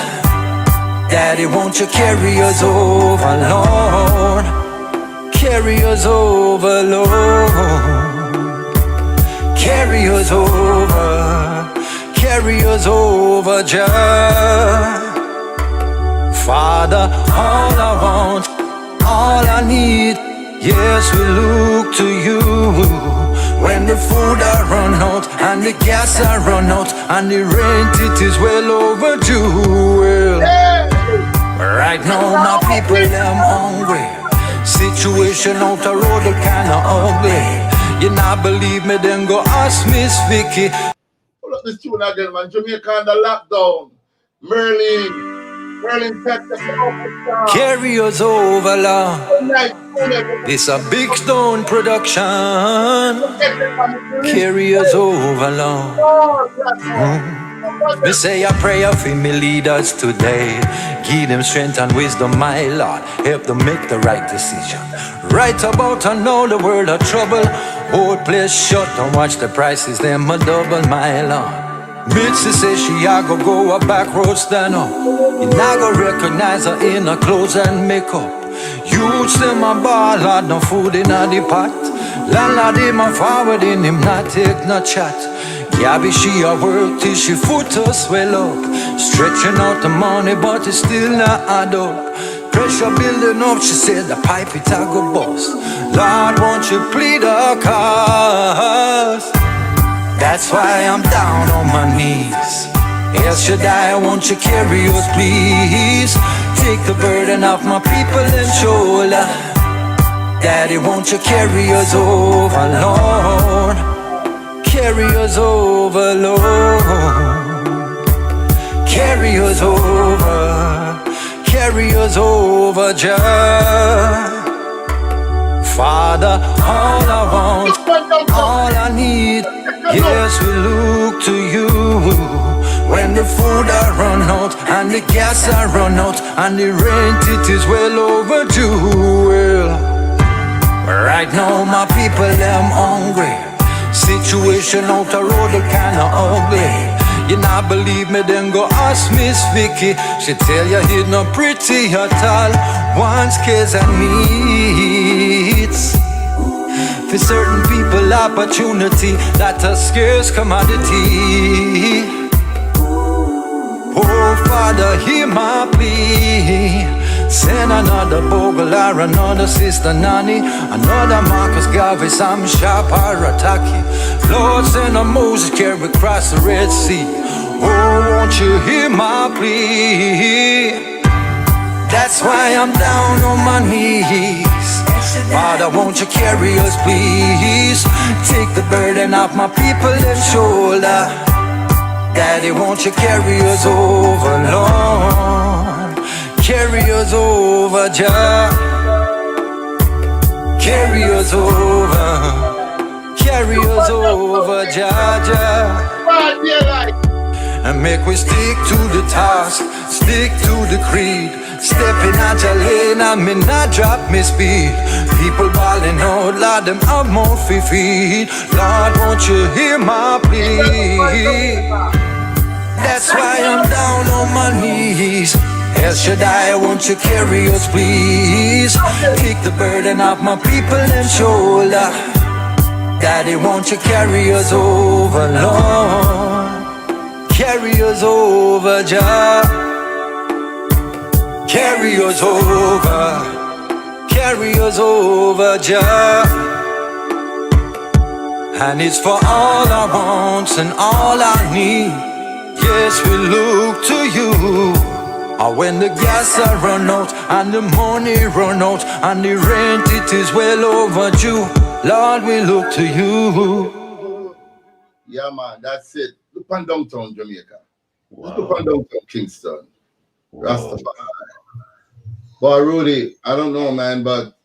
Daddy, won't you carry us over, Lord? Carry us over, Lord. Carry us over. Carry us over, Jah. Father, all I want, all I need, yes, we look to you. When the food I run out, and the gas I run out, and the rent it is well overdue. Well, right now my people them hungry. Situation out the road kinda ugly. You not believe me, then go ask Miss Vicky. Pull up this tune again, man. Jamaica on the lockdown. Merlin, Texas. Carry us over, Lord. This a big stone production. Carry us over, Lord. Me say a prayer for me leaders today. Give them strength and wisdom, my Lord. Help them make the right decision. Right about I know the world of trouble. Hold place shut and watch the prices them a double, my Lord. Mitzi say she a go a back road stand up. You not go recognize her in her clothes and makeup. Youths them a ball, Lord, no food in a the pot. Landlord him a forward in him not take no chat. Gabby she a work till she foot to swell up. Stretching out the money but it still not add up. Pressure building up, she said the pipe it a go bust. Lord, won't you plead our cause? That's why I'm down on my knees. El Shaddai, won't you carry us, please? Take the burden off my people and shoulder. Daddy, won't you carry us over, Lord? Carry us over, Lord. Carry us over. Carry us over, Jah. Father, all I want, all I need, yes, we look to you. When the food I run out, and the gas I run out, and the rent it is well overdue. Well, right now my people them hungry. Situation out the road kinda ugly. You not believe me, then go ask Miss Vicky. She tell you it's not pretty at all. Once kids and needs. For certain people, opportunity that a scarce commodity. Oh, Father, hear my plea. Send another Bogle or another Sister Nanny, another Marcus Garvey, Sam Sharp or Ataki. Lord, send a Moses carry across the Red Sea. Oh, won't you hear my plea? That's why I'm down on my knees. Father, won't you carry us, please? Take the burden off my people and shoulder. Daddy, won't you carry us over, Lord? Carry us over, Jah. Carry us over. Carry us over, Jah, Jah. And make we stick to the task, stick to the creed. Step in at your lane and me not drop me speed. People balling out, Lord, them have more feet. Lord, won't you hear my plea? That's why I'm down on my knees. El Shaddai, won't you carry us, please? Take the burden off my people and shoulder. Daddy, won't you carry us over, Lord? Carry us over, Jah. Carry us over. Carry us over, Jah. And it's for all I want and all I need. Yes, we look to you. And when the gas a run out and the money run out and the rent it is well overdue, Lord, we look to you. Yeah, man, that's it. Look on downtown Jamaica. Just look Wow. on downtown Kingston. Wow. Rastafari. Boy, Rudy, I don't know, man, but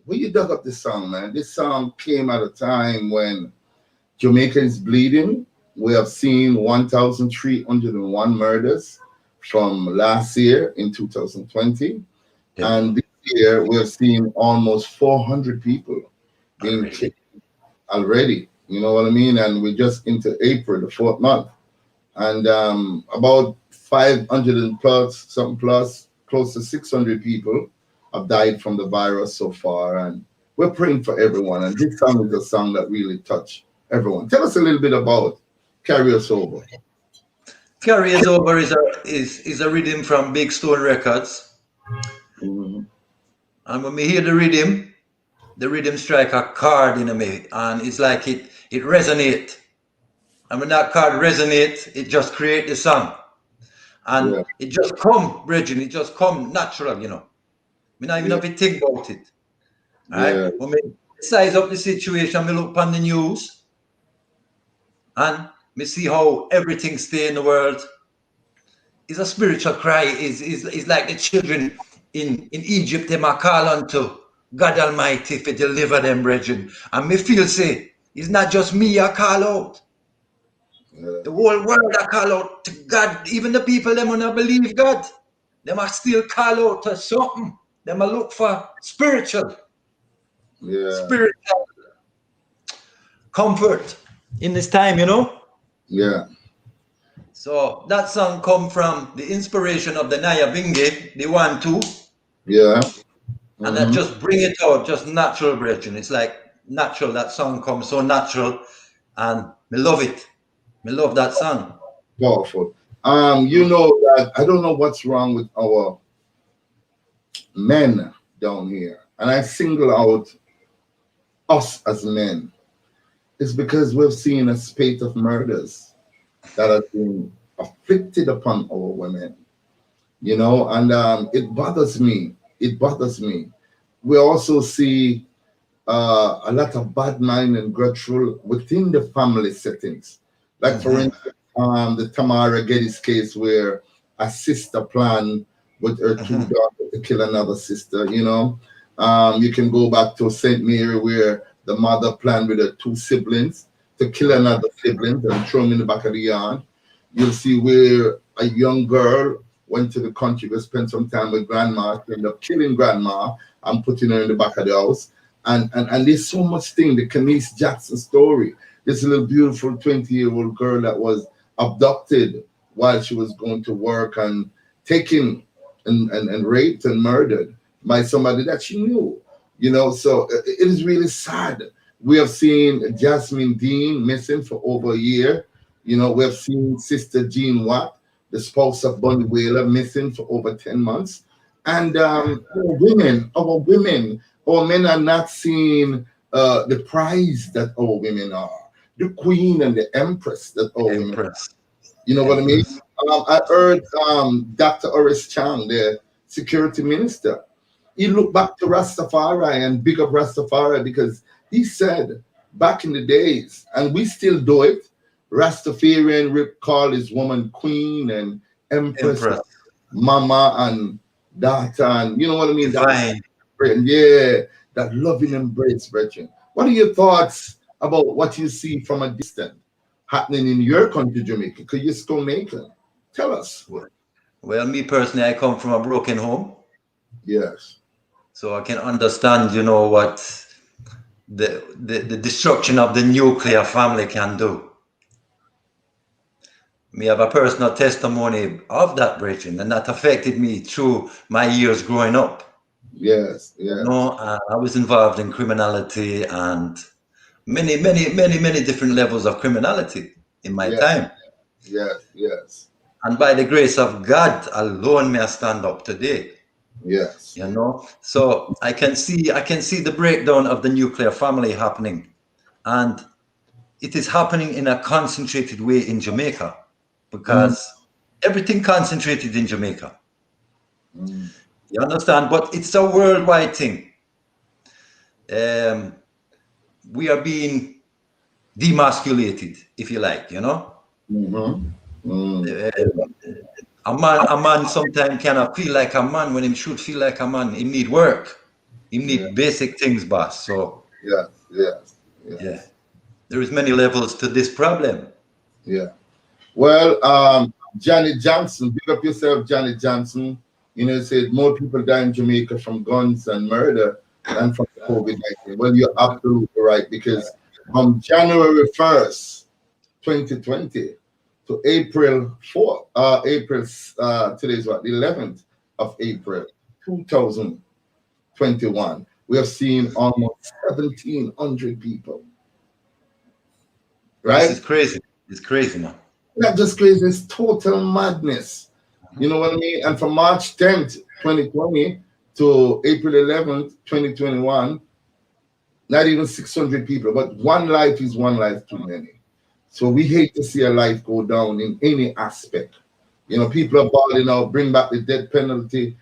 when you dug up this song, man, this song came at a time when Jamaica is bleeding. We have seen 1,301 murders from last year in 2020. And this year we have seen almost 400 people being killed already. You know what I mean? And we're just into April, the fourth month. And about 500 and plus, something plus, close to 600 people have died from the virus so far. And we're praying for everyone. And this song is a song that really touched everyone. Tell us a little bit about Carry Us Over. Carry Us Over is a rhythm from Big Stone Records. Mm-hmm. And when we hear the rhythm strike a chord in me, and it's like it resonates. And when that chord resonates, it just creates the song. And it just come, Bridget, it just come natural, you know. We not even have to think about it. Right? When we size up the situation, we look upon the news and we see how everything stay in the world. It's a spiritual cry. It's like the children in Egypt, they might call unto God Almighty to deliver them, brethren. And me feel say, it's not just me I call out. The whole world I call out to God. Even the people them who not believe God, they must still call out to something. They must look for spiritual comfort in this time, you know? Yeah. So that song come from the inspiration of the Naya Binge, the 1-2. Yeah. And that just bring it out, just natural, brethren. It's like natural. That song comes so natural. And me love it. Me love that song. Powerful. You know that I don't know what's wrong with our men down here. And I single out us as men. It's because we've seen a spate of murders that have been afflicted upon our women. You know, and it bothers me. It bothers me. We also see a lot of bad mind and grudgeful within the family settings. Like, for instance, the Tamara Geddes case where a sister planned with her two daughters to kill another sister, you know. You can go back to St. Mary where the mother planned with her two siblings to kill another sibling and throw them in the back of the yard. You'll see where a young girl went to the country to spend some time with grandma, ended up killing grandma and putting her in the back of the house. And there's so much thing, the Kenise Jackson story. This little beautiful 20-year-old girl that was abducted while she was going to work and taken and raped and murdered by somebody that she knew. You know, so it is really sad. We have seen Jasmine Dean missing for over a year. You know, we have seen Sister Jean Watt, the spouse of Bunny Whaler, missing for over 10 months. And our men are not seeing the prize that our women are, the queen and the empress that our women are. You know what I mean? I heard Dr. Horace Chang, the security minister, he looked back to Rastafari and big up Rastafari because he said back in the days, and we still do it, Rastafarian call his woman queen and empress. Mama and daughter, and you know what I mean? That loving embrace, brethren. What are your thoughts about what you see from a distance happening in your country, Jamaica? Because you're still Jamaican. Tell us. Well, me personally, I come from a broken home. Yes. So I can understand, you know, what the destruction of the nuclear family can do. Me have a personal testimony of that, brethren, and that affected me through my years growing up. Yes, yes. You know, I was involved in criminality and many different levels of criminality in my time. Yes, yes. And by the grace of God alone, may I stand up today. Yes. You know, so I can see the breakdown of the nuclear family happening, and it is happening in a concentrated way in Jamaica because everything concentrated in Jamaica. You understand? But it's a worldwide thing. We are being demasculated, if you like, you know. A man sometimes cannot feel like a man when he should feel like a man. He need work. He need basic things, boss. So yeah, there is many levels to this problem. Yeah. Well, Janet Johnson, big up yourself, Janet Johnson. You know, said more people die in Jamaica from guns and murder than from COVID-19. Well, you're absolutely right, because from January 1st, 2020 to April 4th, today's what, the 11th of April, 2021, we have seen almost 1,700 people. Right? This is crazy. It's crazy now. Not just crazy, it's total madness. You know what I mean? And from March 10th, 2020 to April 11th, 2021, not even 600 people, but one life is one life too many. So we hate to see a life go down in any aspect. You know, people are bawling out, bring back the death penalty.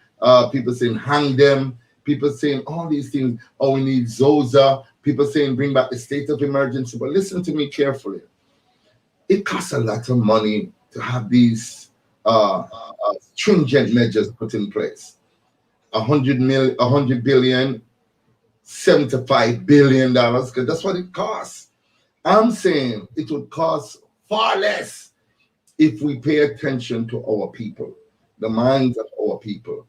People saying hang them. People saying all these things. Oh, we need Zoza. People saying bring back the state of emergency. But listen to me carefully. It costs a lot of money to have these stringent measures put in place. 100 billion, $75 billion, because that's what it costs. I'm saying it would cost far less if we pay attention to our people, the minds of our people.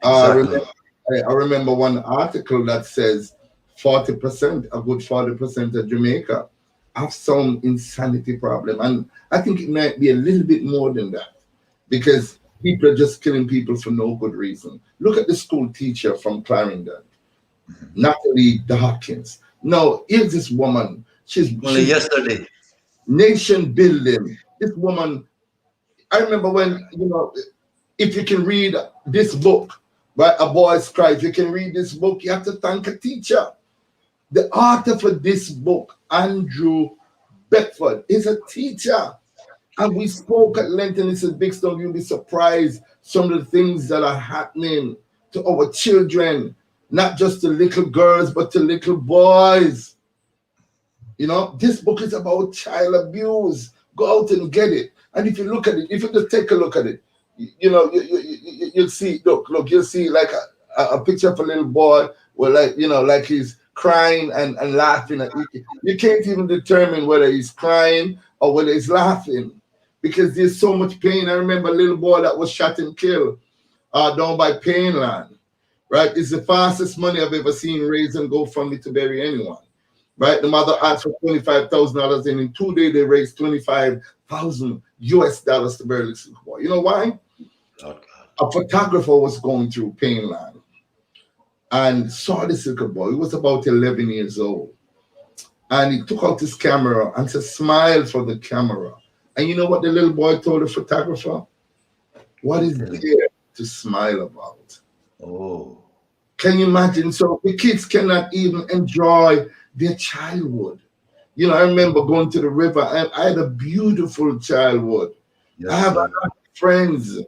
Exactly. I remember one article that says 40%, a good 40% of Jamaica have some insanity problem. And I think it might be a little bit more than that, because people are just killing people for no good reason. Look at the school teacher from Clarendon, Natalie Dawkins. No, here's this woman. She's yesterday. Nation building. This woman, I remember when, you know, if you can read this book, right, A Boy's Cry, if you can read this book, you have to thank a teacher. The author for this book, Andrew Beckford, is a teacher. And we spoke at length, and he said, Big Stone, you'll be surprised some of the things that are happening to our children, not just to little girls, but to little boys. You know, this book is about child abuse. Go out and get it. And if you look at it, if you just take a look at it, you know, you'll see, look, you'll see like a picture of a little boy where, like, you know, like he's crying and laughing. You can't even determine whether he's crying or whether he's laughing, because there's so much pain. I remember a little boy that was shot and killed down by Painland, right? It's the fastest money I've ever seen raised and GoFundMe to bury anyone, right? The mother asked for $25,000, and in 2 days they raised $25,000 to bury the little boy. You know why? Oh, a photographer was going through Painland and saw this little boy. He was about 11 years old. And he took out his camera and said, smile for the camera. And you know what the little boy told the photographer? What is there to smile about? Oh. Can you imagine? So the kids cannot even enjoy their childhood. You know, I remember going to the river. I had a beautiful childhood. Yes, I have a lot of friends.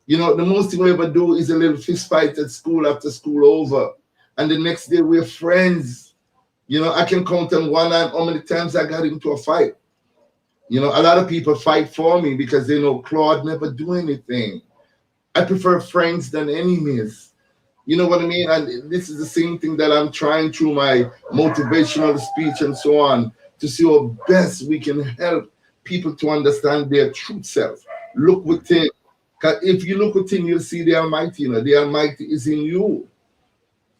You know, the most thing we ever do is a little fist fight at school after school over. And the next day we're friends. You know, I can count on one hand how many times I got into a fight. You know, a lot of people fight for me because they know Claude never do anything. I prefer friends than enemies. You know what I mean? And this is the same thing that I'm trying through my motivational speech and so on, to see how best we can help people to understand their true self. Look within. Because if you look within, you'll see the Almighty. You know, the Almighty is in you.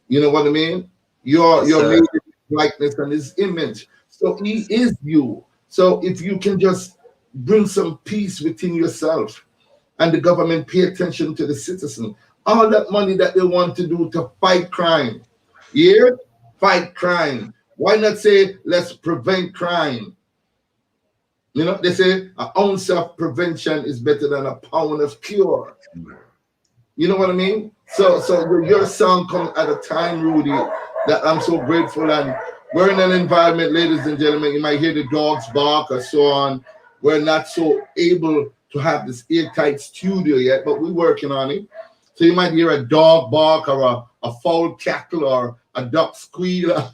You know what I mean? You're made in His likeness and His image. So He is you. So if you can just bring some peace within yourself, and the government pay attention to the citizen, all that money that they want to do to fight crime. Yeah? Fight crime. Why not say, let's prevent crime? You know, they say our own self-prevention is better than a pound of cure. You know what I mean? So your song comes at a time, Rudy, that I'm so grateful. And we're in an environment, ladies and gentlemen, you might hear the dogs bark or so on. We're not so able to have this airtight studio yet, but we're working on it. So you might hear a dog bark or a fowl cackle or a duck squeal.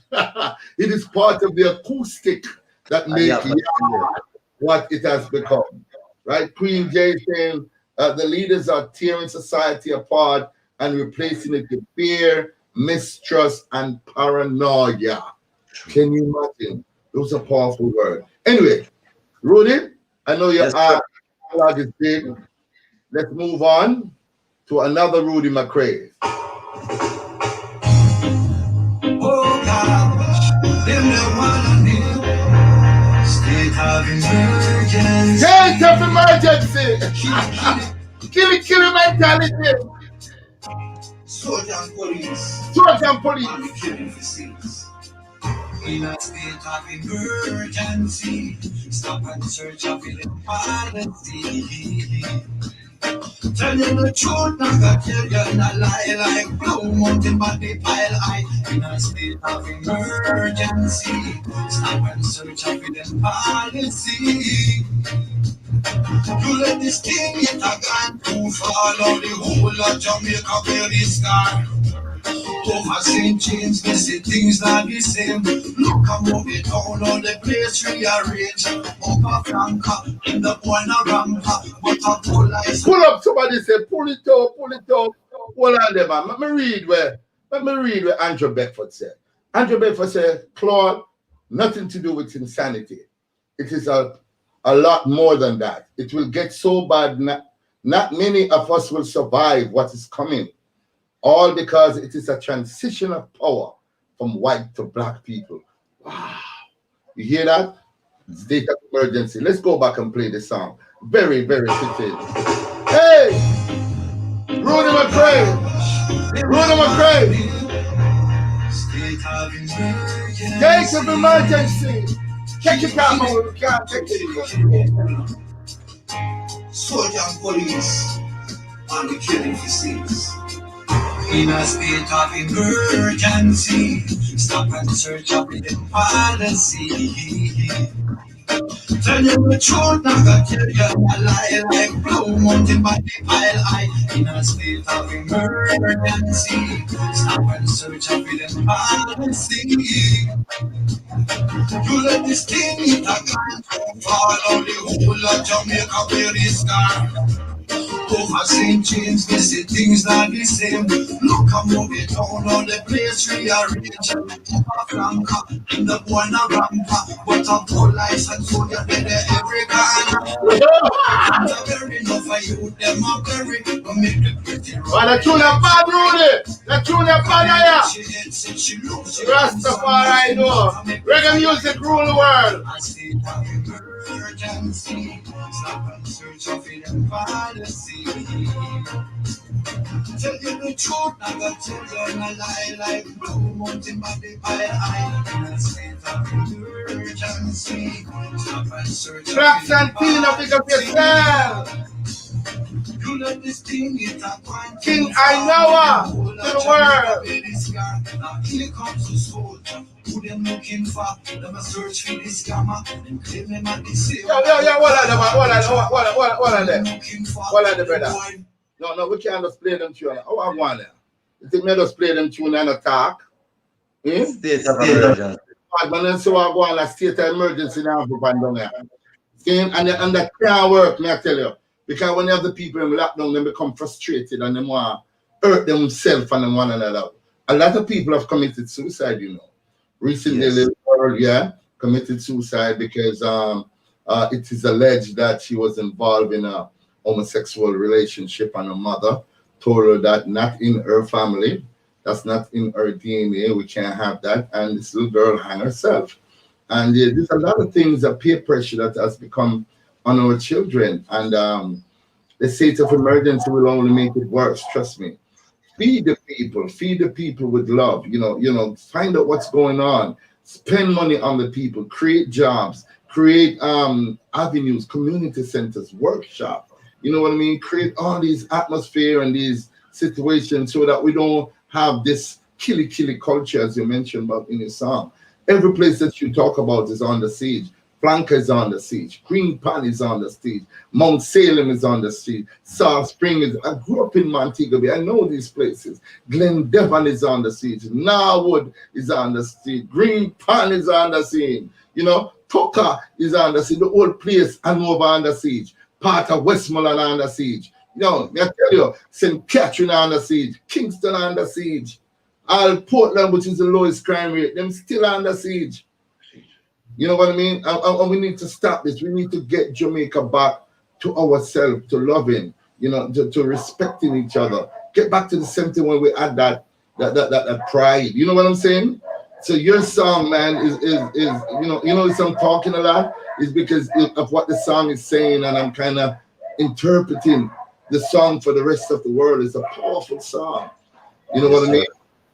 It is part of the acoustic that makes what it has become. Right? Queen Jay saying the leaders are tearing society apart and replacing it with fear, mistrust, and paranoia. Can you imagine? Those are powerful words. Anyway, Rudy, I know your catalog is big. Let's move on to another Rudy McRae. Oh gosh, them the one I need. State of emergency. State of emergency. Kill mentality. Soldier and police. Soldier and police. And killing for sins. In a state of emergency. Stop and search of the policy. Tell you the truth, not gonna tell you not lie like blue mountain body pile high. In a state of emergency, stop and search up with them policy. You let this thing get a gone too far. Now the whole of Jamaica bear this scar. Over St. James, they say things not the same. Look and move it down on the place rearrange. Upper Franca, in the corner rampa. But a police. Pull up, somebody say, pull it up. Hold on there, man. Let me read where Andrew Bedford said. Andrew Bedford said, Claude, nothing to do with insanity. It is a lot more than that. It will get so bad, not many of us will survive what is coming. All because it is a transition of power from white to black people. Wow. You hear that? State of emergency. Let's go back and play the song. Very, very fitting. Hey! Rudy McRae! State of emergency. State of emergency. Check it out, man. We can't take it. Soldier and police. And the killing for sins. In a state of emergency, stop and search up with the policy. Tell you the truth, not gonna tell you a lie like blue mountain body pile high. In a state of emergency, stop and search up with the policy. You let this thing hit a gun too far. Now the whole of Jamaica bear this scar. Over St. James, they say things not the same. Look and move it down on the place rearrange. Upper Franca, in the corner rampa. But a police and soldier dead every corner. And a very enough for you, them a bury. But make the pretty road. Well, the tune is bad, Rudy. The tune is bad, Rastafari, know. Reggae music rule the world. I state of emergency. Stop and search of the policy. Tell you the truth, not gonna tell you a lie like blue mountain body pile high. In a state of emergency, stop and search. Blacks and Tina, pick up yourself. You let this thing hit a point. King I know to the world. Now here comes the soldier. Who them looking for? Them a search for this scammer. Them claim them at the same. What are they, brother? No, we can't just play them tune. Oh, I want them. You think me just play them tune and attack? State of emergency. But then so I go on a state of emergency now for Bandonga. And that can't work, me I tell you. Because when you have the people in lockdown, they become frustrated and they want to hurt themselves and one another. A lot of people have committed suicide, you know. Recently, Yes. a little girl, committed suicide because it is alleged that she was involved in a homosexual relationship and her mother told her that not in her family, that's not in her DNA, we can't have that. And this little girl hung herself. And there's a lot of things, that peer pressure that has become on our children. And the state of emergency will only make it worse, trust me. Feed the people with love, you know, find out what's going on, spend money on the people, create jobs, create avenues, community centers, workshops, you know what I mean? Create all these atmosphere and these situations so that we don't have this killy culture, as you mentioned about in your song. Every place that you talk about is on the siege. Flanker is on the siege. Green Pan is on the siege. Mount Salem is on the siege. South Spring is. I grew up in Montego Bay. I know these places. Glen Devon is on the siege. Norwood is on the siege. Green Pan is on the scene. You know, Tucker is on the siege. The old place, Hanover on the siege. Part of Westmoreland on the siege. You know, I tell you, St. Catherine on the siege. Kingston on the siege. All Portland, which is the lowest crime rate, them still on the siege. You know what I mean? And we need to stop this. We need to get Jamaica back to ourselves, to loving, you know, to respecting each other. Get back to the same thing when we had that pride. You know what I'm saying? So your song, man, is you know, if I'm talking a lot, is because of what the song is saying, and I'm kind of interpreting the song for the rest of the world. It's a powerful song. You know what I mean?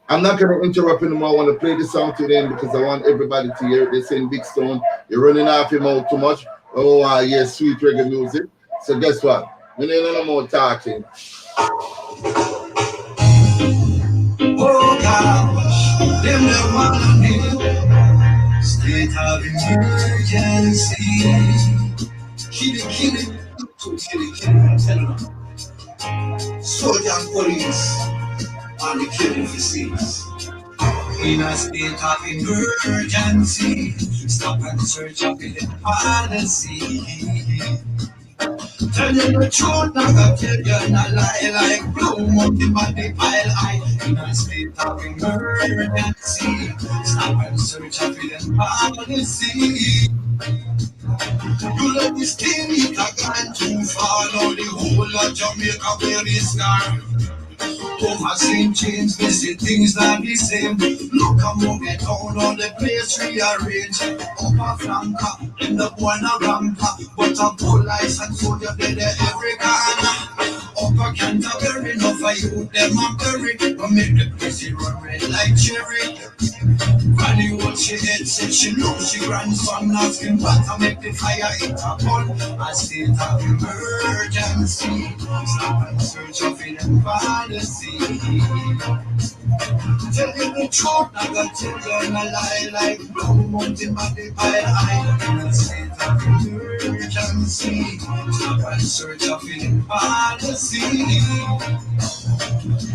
I'm not going to interrupt anymore. I want to play the song to them because I want everybody to hear it. They're saying, Big Stone, you're running off your mouth too much. Oh, yes, sweet reggae music. So guess what? We need no more talking. Oh gosh, them the one need state of emergency. Kill it, tell them. Soldier and police on the killing facilities. In a state of emergency, stop and search up in the policy. Tell you the truth, not gonna tell you not lie like blue monkey body pile high. In a state of emergency, stop and search up in the policy. You let this thing hit a gone too far. Now the whole of Jamaica wear this scar. Over same chains, missing things not the same. Look a movie down on the place rearrange. Upper flanker, end up one a ramper. But a police and soldier dead every corner. Upper Canterbury, enough of you, them a bury. But make the place run red like cherry. Granny what she head said she knows she grandson asking what to make the fire hit a bun. A state of emergency. Stop and search of the policy. Tell you the truth, I got tell you a lie like blue mountain body pile high. In a state of emergency. Stop and search of the policy.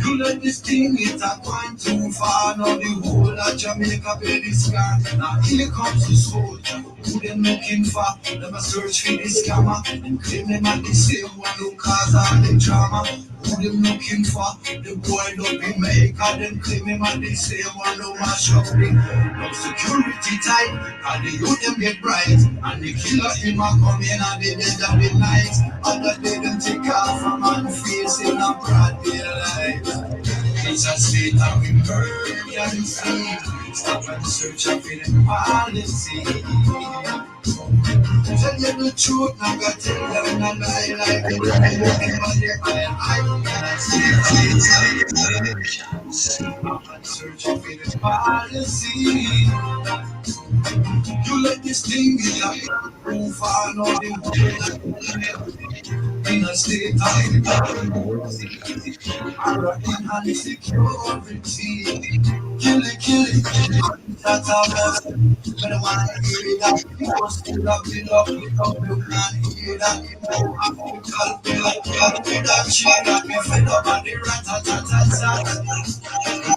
You let this thing hit a point too far. Now the whole of Jamaica pay this scar. Now here comes the soldier. Who them looking for? Them a search for this scammer. And claim them at the same one who cause all the drama. Who them looking for? The boy don't be Jamaica. Them claim him at the same one who mash up the no security type. And the youth them get bright. And the killer him a come in at the dead of the night. Other day them take off a man face in a broad daylight. It's a state of emergency. Stop and search up in the policy. Tell you the truth, I got to tell you a lie like stop and search up in the policy. You let this thing get up, proof I know the whole in a state of emergency. Hurricane and security. Kill it. That's how I when I want to hear that. You still up it up. You can't hear that. I'm going to help me that shit that me fed up on the rat-a-tat-tat-tat.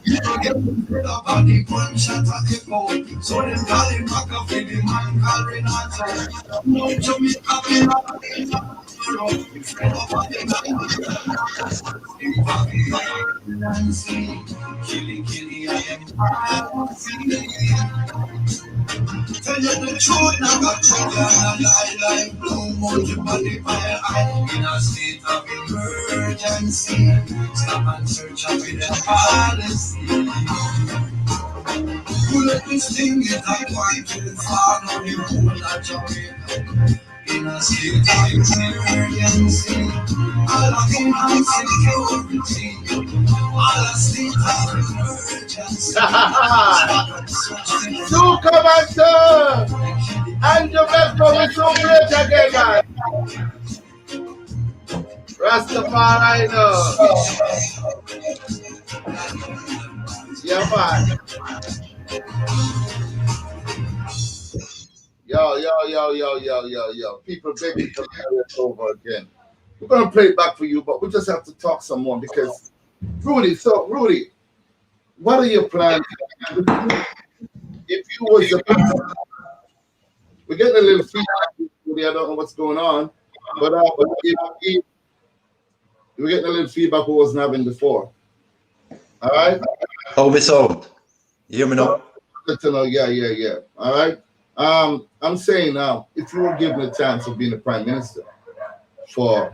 You don't get fed up on the gunshot at the phone. So them call him back up with the man called Renato. No Jamaica be up. Fed up on the Killy, I am tell you the truth, now got trouble and a lie like blue mountain body fire high. In a state of emergency, stop and search up in the policy. Who let this thing get a point too far, now the whole of Jamaica. In a state of emergency, all of him and security. All a state of emergency. So come on, sir. And the best for me so great again, man. Rastafari, yeah, man. Yo. People begging to carry it over again. We're gonna play it back for you, but we just have to talk some more because Rudy. So Rudy, what are your plans? If you was a, we're getting a little feedback. Rudy, I don't know what's going on, but if we're getting a little feedback we wasn't having before. All right. How we sound? You hear me now? Good to know. Yeah. All right. I'm saying now, if you were given a chance of being the prime minister for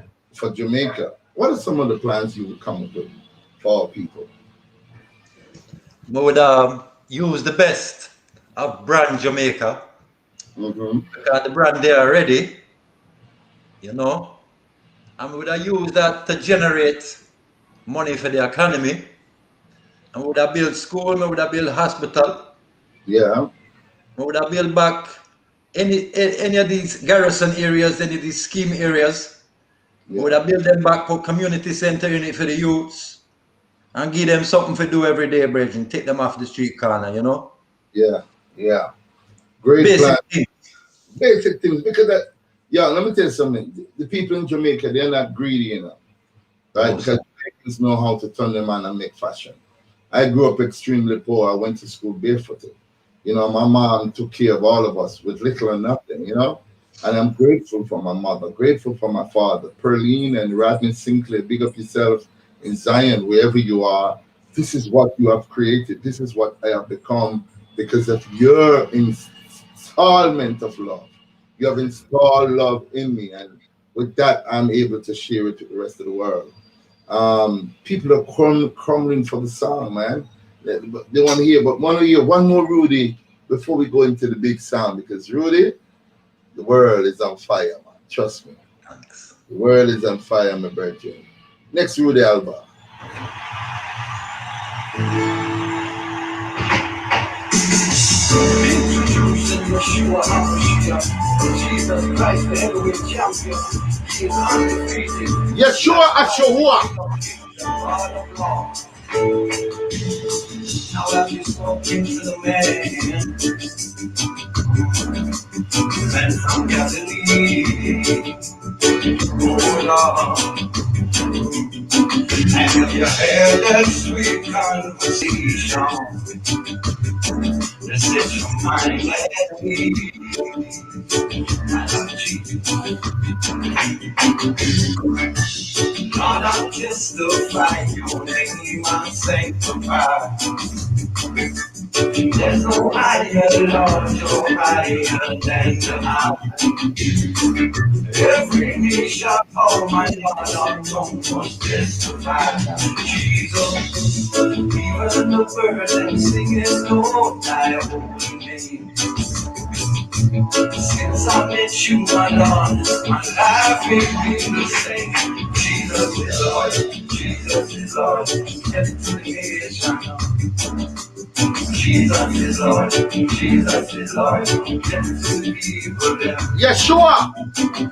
Jamaica, what are some of the plans you would come up with for our people? We would use the best of brand Jamaica. Because the brand there already, you know, and we would have used that to generate money for the economy. And we would have built school, we would have built hospital. Yeah. We would have built back any of these garrison areas, any of these scheme areas. Yeah. We would have built them back for community center unit for the youths and give them something to do every day, bridge, and take them off the street corner, you know? Yeah. Great Basic plan. things. Basic things. Because let me tell you something. The people in Jamaica, they're not greedy enough. Right? Because Jamaicans know how to turn them on and make fashion. I grew up extremely poor. I went to school barefooted. You know, my mom took care of all of us with little or nothing, you know? And I'm grateful for my mother, grateful for my father. Perline and Rodney Sinclair, big up yourself in Zion, wherever you are. This is what you have created. This is what I have become because of your installment of love. You have installed love in me. And with that, I'm able to share it with the rest of the world. People are crumbling for the song, man. They want to hear, but want to hear one more Rudy before we go into the big sound, because Rudy, the world is on fire, man. Trust me. Thanks. The world is on fire, my birthday. Next, Rudy Alba. Jesus Christ, the heavyweight champion, he is undefeated. Yeshua Ashua. Now have you spoken to the man from Galilee? Oh Lord, and have you had that sweet conversation that set your mind at ease? I love Jesus. Lord, I'll justify your name, I'll sanctify. There's no higher, Lord, you're higher than the high. Every knee shall bow, my Lord, our tongue must testify. Jesus, even the birds and singers know thy holy name. Since I met you, my Lord, my life ain't been the same. Jesus is Lord, Jesus is Lord, heaven to the nation. Jesus is Lord, Jesus is Lord, heaven to the people there. Yeshua.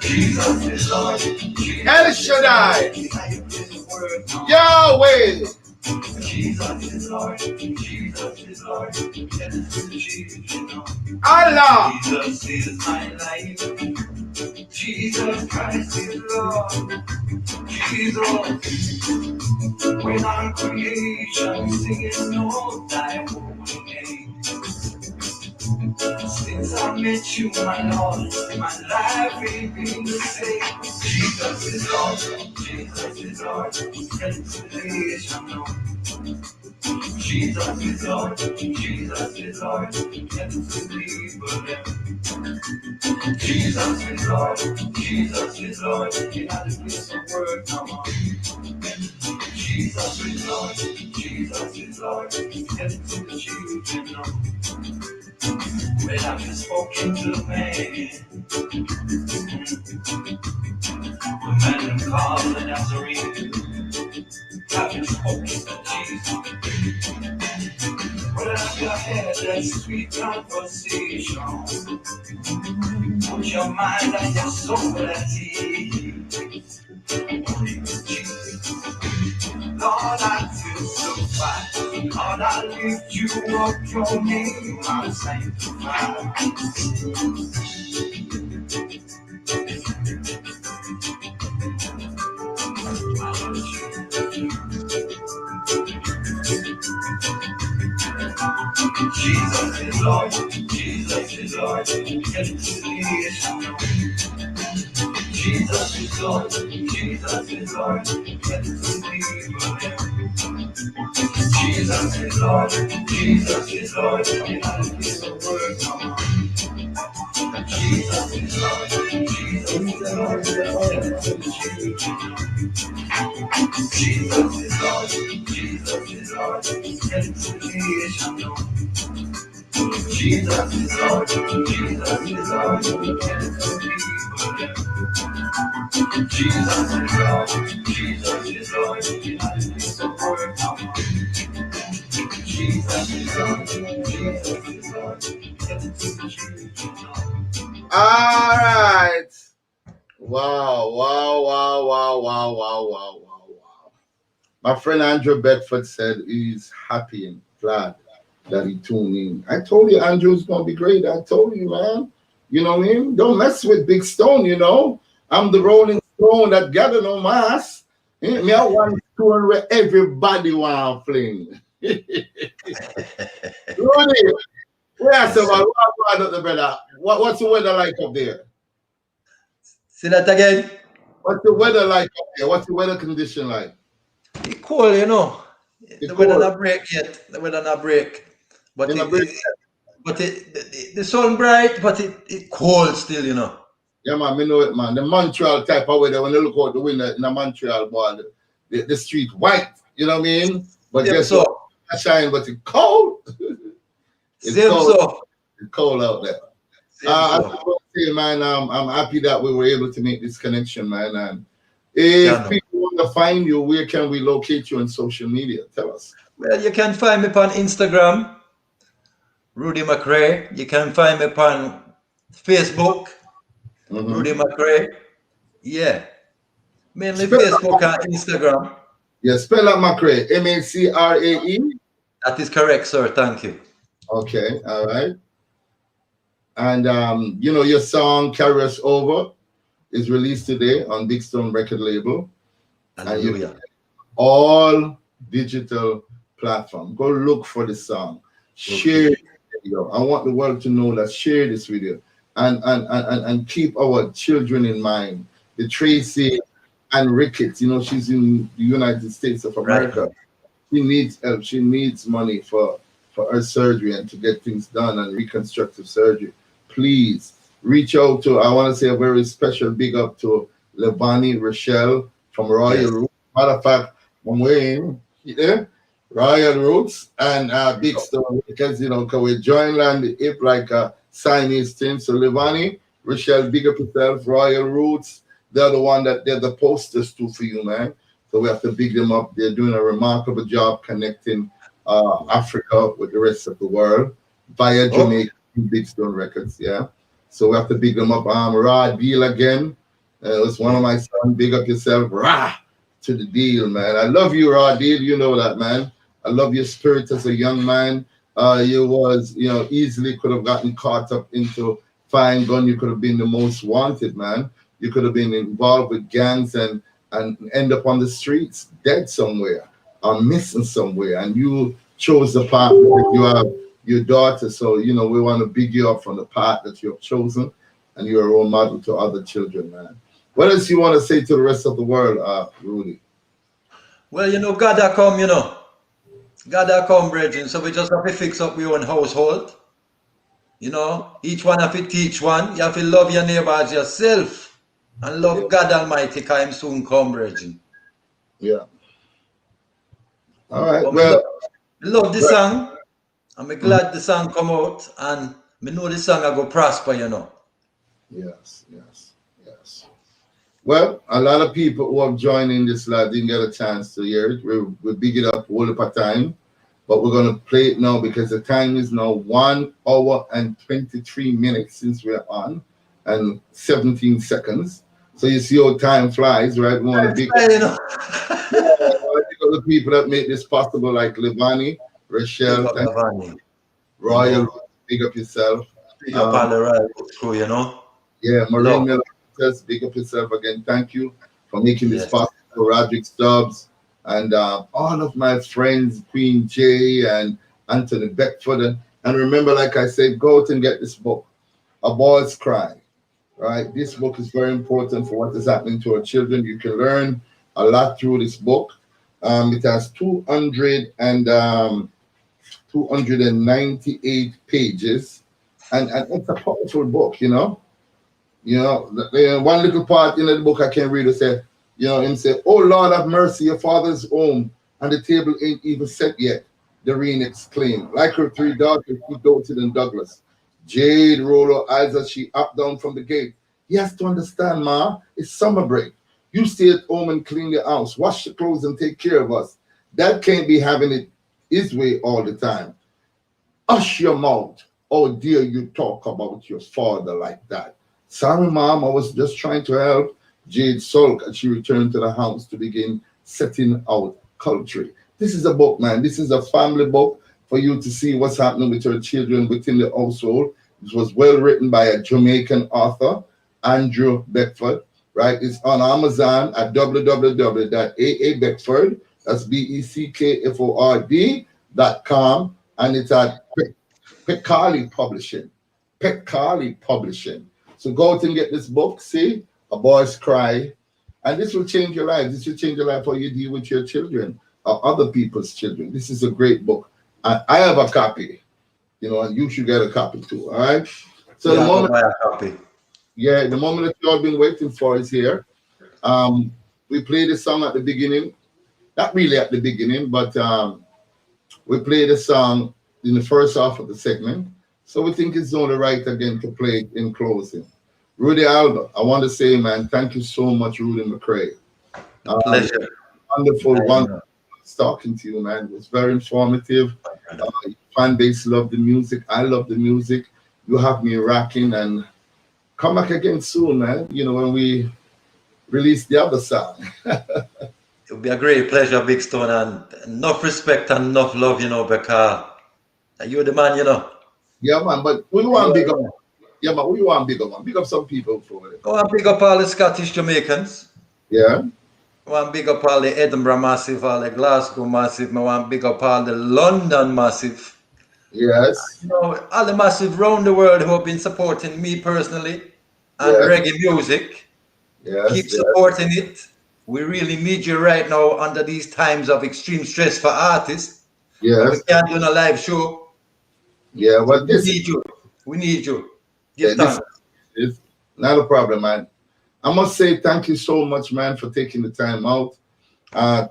Jesus is Lord, Jesus El Shaddai. Yahweh. Jesus is Lord, Jesus is Lord, heaven to the children. Allah. Jesus is my life. Jesus Christ is Lord. Jesus, when I'm creation, singing no thy holy name. Since I met you, my Lord, my life ain't been the same. Jesus is Lord, Jesus is Lord, reconciliation, no. Jesus is Lord, Jesus is Lord, reconciliation. Jesus is Lord, Jesus is Lord, in all the place of word, come on. Jesus is Lord, Jesus is Lord, get to the children now. When I've been spoken to the man called the Nazarene, I've been spoken to Jesus. When I've had that sweet conversation, put your mind and your soul at ease. Lord, I feel so fine. Lord, Lord, I lift you up, your name I'll sanctify. Jesus is Lord, Jesus is Lord, reconciliation. Jesus is Lord, Jesus is Lord, reconciliation. Jesus is Lord, Jesus is Lord, and I give the word come on. Jesus is Lord, Jesus is Lord, reconciliation. Jesus is Lord, Jesus is Lord, reconciliation. Jesus is Lord, Jesus is Lord, reconciliation. Jesus is Lord, Jesus is Lord, and I give the word come on. Jesus is Lord, Jesus is Lord, reconciliation. All right. Wow, wow, wow, wow, wow, wow, wow, wow, wow. My friend Andrew Bedford said he's happy and glad that he tuned in. I told you Andrew's gonna be great. I told you, man. You know what I mean? Don't mess with Big Stone, you know. I'm the Rolling Stone that gather no mass. Me, I want stone where everybody want fling. Rudy, where's Yes, sir. the brother? What's the weather like up there? See that again? What's the weather like up there? What's the weather condition like? It's cold, you know. It's The weather cold. not break yet. The weather not break. But In a break. the sun bright, but it cold still, you know. Yeah, man, me know it, man. The Montreal type of weather, when you look out the window in the Montreal, boy, the street white, you know what I mean? But Same guess so. what? It's shine, but it's cold. It's Same cold. so. It's cold out there. Same I so. just want to say, man, I'm happy that we were able to make this connection, man. And if Jano. people want to find you, where can we locate you on social media? Tell us. Well, you can find me on Instagram, Rudy McRae. You can find me on Facebook, Rudy Mm-hmm. McRae. Yeah. Mainly Spell Facebook out, and Instagram. yeah, spell out Macrae, Macrae. That is correct, sir. Thank you. Okay, all right. And you know, your song "Carry Us Over" is released today on Big Stone record label, and you Hallelujah. all digital platform. Go look for the song. Share Okay. this video. I want the world to know that share this video and keep our children in mind. The Tracy and Ricketts, you know, she's in the United States of Right America. now. She needs help. She needs money for her surgery and to get things done and reconstructive surgery. Please reach out to. I want to say a very special big up to Levani Rochelle from Royal Yes. Roots. Matter of fact, when we're in there, Royal Roots and Big Stone, because you know, because we join land the hip like a Siamese thing. So Levani Rochelle, big up yourself. Royal Roots, they're the one that they're the posters too for you, man. So we have to big them up. They're doing a remarkable job connecting Africa with the rest of the world via Okay. Jamaica Big Stone Records. Yeah. So we have to big them up. Raw Deal again. It was one of Yeah. my sons. Big up yourself. Rah to the deal, man. I love you, Raw Deal. You know that, man. I love your spirit as a young man. You was, you know, easily could have gotten caught up into fine gun. You could have been the most wanted, man. You could have been involved with gangs and end up on the streets, dead somewhere or missing somewhere. And you chose the path because you have your daughter. So, you know, we want to big you up from the path that you have chosen, and you're a role model to other children, man. What else you want to say to the rest of the world, Rudy? Well, you know, God ha come, you know. God ha come, brethren. So we just have to fix up your own household. You know, each one have to teach one. You have to love your neighbor as yourself. And Yeah, love God Almighty, because Him soon come, brethren. yeah. All right. But Well, me love the well, song. And me mhm. glad the song come out. And me know the song I go prosper, you know. Yes, yes, yes. Well, a lot of people who have joined in this lad didn't get a chance to hear it. We big it up all of time, but we're gonna play it now because the time is now 1 hour and 23 minutes since we're on, and 17 seconds. So you see how time flies, right? We want to big You know. yeah, I want to big up the people that made this possible, like Levani. Big Rochelle, up thank Lavani. you. You Royal, know, big up yourself. big up all the Royal crew, you know. Yeah, Maureen Love. Miller says, big up yourself again. Thank you for making this Yes. possible. Roderick Stubbs and all of my friends, Queen J and Anthony Beckford. And remember, like I said, go out and get this book, A Boy's Cry. Right? This book is very important for what is happening to our children. You can learn a lot through this book. It has 298 pages, and it's a powerful book, you know. One little part in the book I can read it say, him say, "Oh Lord have mercy, your father's home, and the table ain't even set yet." Doreen exclaimed. Like her three daughters, she doted in Douglas. Jade rolled her eyes as she up down from the gate. "He has to understand, Ma, it's summer break. You stay at home and clean the house, wash the clothes, and take care of us. Dad can't be having it his way all the time." "Hush your mouth. Oh dear, you talk about your father like that." "Sorry, Mom, I was just trying to help." Jade sulked as she returned to the house to begin setting out culture. This is a book, man. This is a family book for you to see what's happening with your children within the household. It was well written by a Jamaican author, Andrew Beckford, right? It's on Amazon at www.aabeckford, that's BECKFORD.com, and it's at Pecali Publishing. Pecali Publishing. So go out and get this book, see? A Boy's Cry. And this will change your life. This will change your life how you deal with your children or other people's children. This is a great book. I have a copy, and you should get a copy too. All right. So Yeah, the moment, buy a copy. the moment that you all been waiting for is here. We played the song at the beginning. Not really at the beginning, but we played the song in the first half of the segment. So we think it's only right again to play it in closing. Rudy Albert, I want to say, man, thank you so much, Rudy McRae. Pleasure. Wonderful talking to you, man. It was very informative. Fan base love the music. I love the music. You have me rocking, and come back again soon, man. When we release the other song. It would be a great pleasure, Big Stone, and enough respect and enough love, because you're the man, Yeah, man, but we want big up. Yeah, but we want big up, man. Big up some people for it. I want to big up all the Scottish Jamaicans. Yeah. I want to big up all the Edinburgh Massive, all the Glasgow Massive. I want to big up all the London Massive. Yes. All the Massive around the world who have been supporting me personally and reggae music. Yes. Keep supporting it. We really need you right now under these times of extreme stress for artists. Yes. We can't do a live show. Yeah, well, we need you. We need you. Give this is not a problem, man. I must say thank you so much, man, for taking the time out to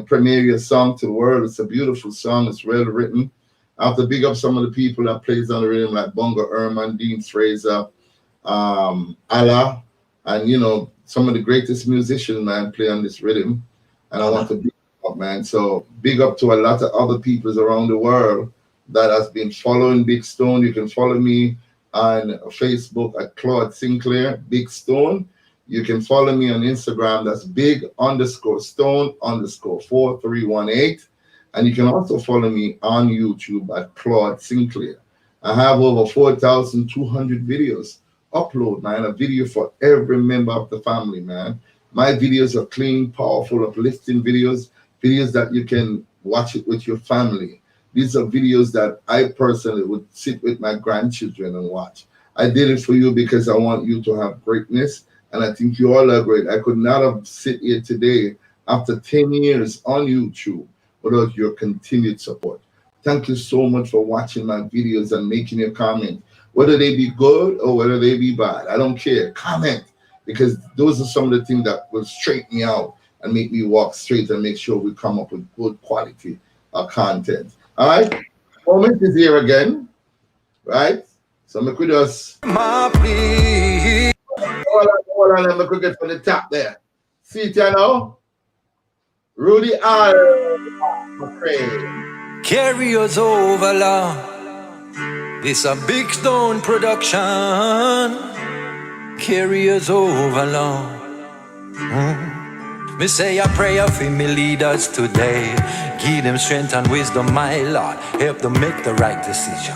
premiere your song to the world. It's a beautiful song. It's well written. I have to big up some of the people that plays on the rhythm, like Bongo Ehrman, Dean Fraser, Allah, and some of the greatest musicians, man, play on this rhythm. And I want to big up, man. So big up to a lot of other peoples around the world that has been following Big Stone. You can follow me on Facebook at Claude Sinclair, Big Stone. You can follow me on Instagram. That's big_stone_4318. And you can also follow me on YouTube at Claude Sinclair. I have over 4,200 videos upload, man. A video for every member of the family, man. My videos are clean, powerful, uplifting videos that you can watch it with your family. These are videos that I personally would sit with my grandchildren and watch. I did it for you because I want you to have greatness, and I think you all are great. I could not have sit here today after 10 years on YouTube without your continued support. Thank you so much for watching my videos and making your comment. Whether they be good or whether they be bad, I don't care. Comment, because those are some of the things that will straighten me out and make me walk straight and make sure we come up with good quality content. All right, moment is here again, right? So make with us. Hold on, let me get for the top there. See it now? Rudy R. McRae. Carry us over, Lord. This a Big Stone production. Carry us over, Lord. Me say a prayer for me leaders today. Give them strength and wisdom, my Lord. Help them make the right decision.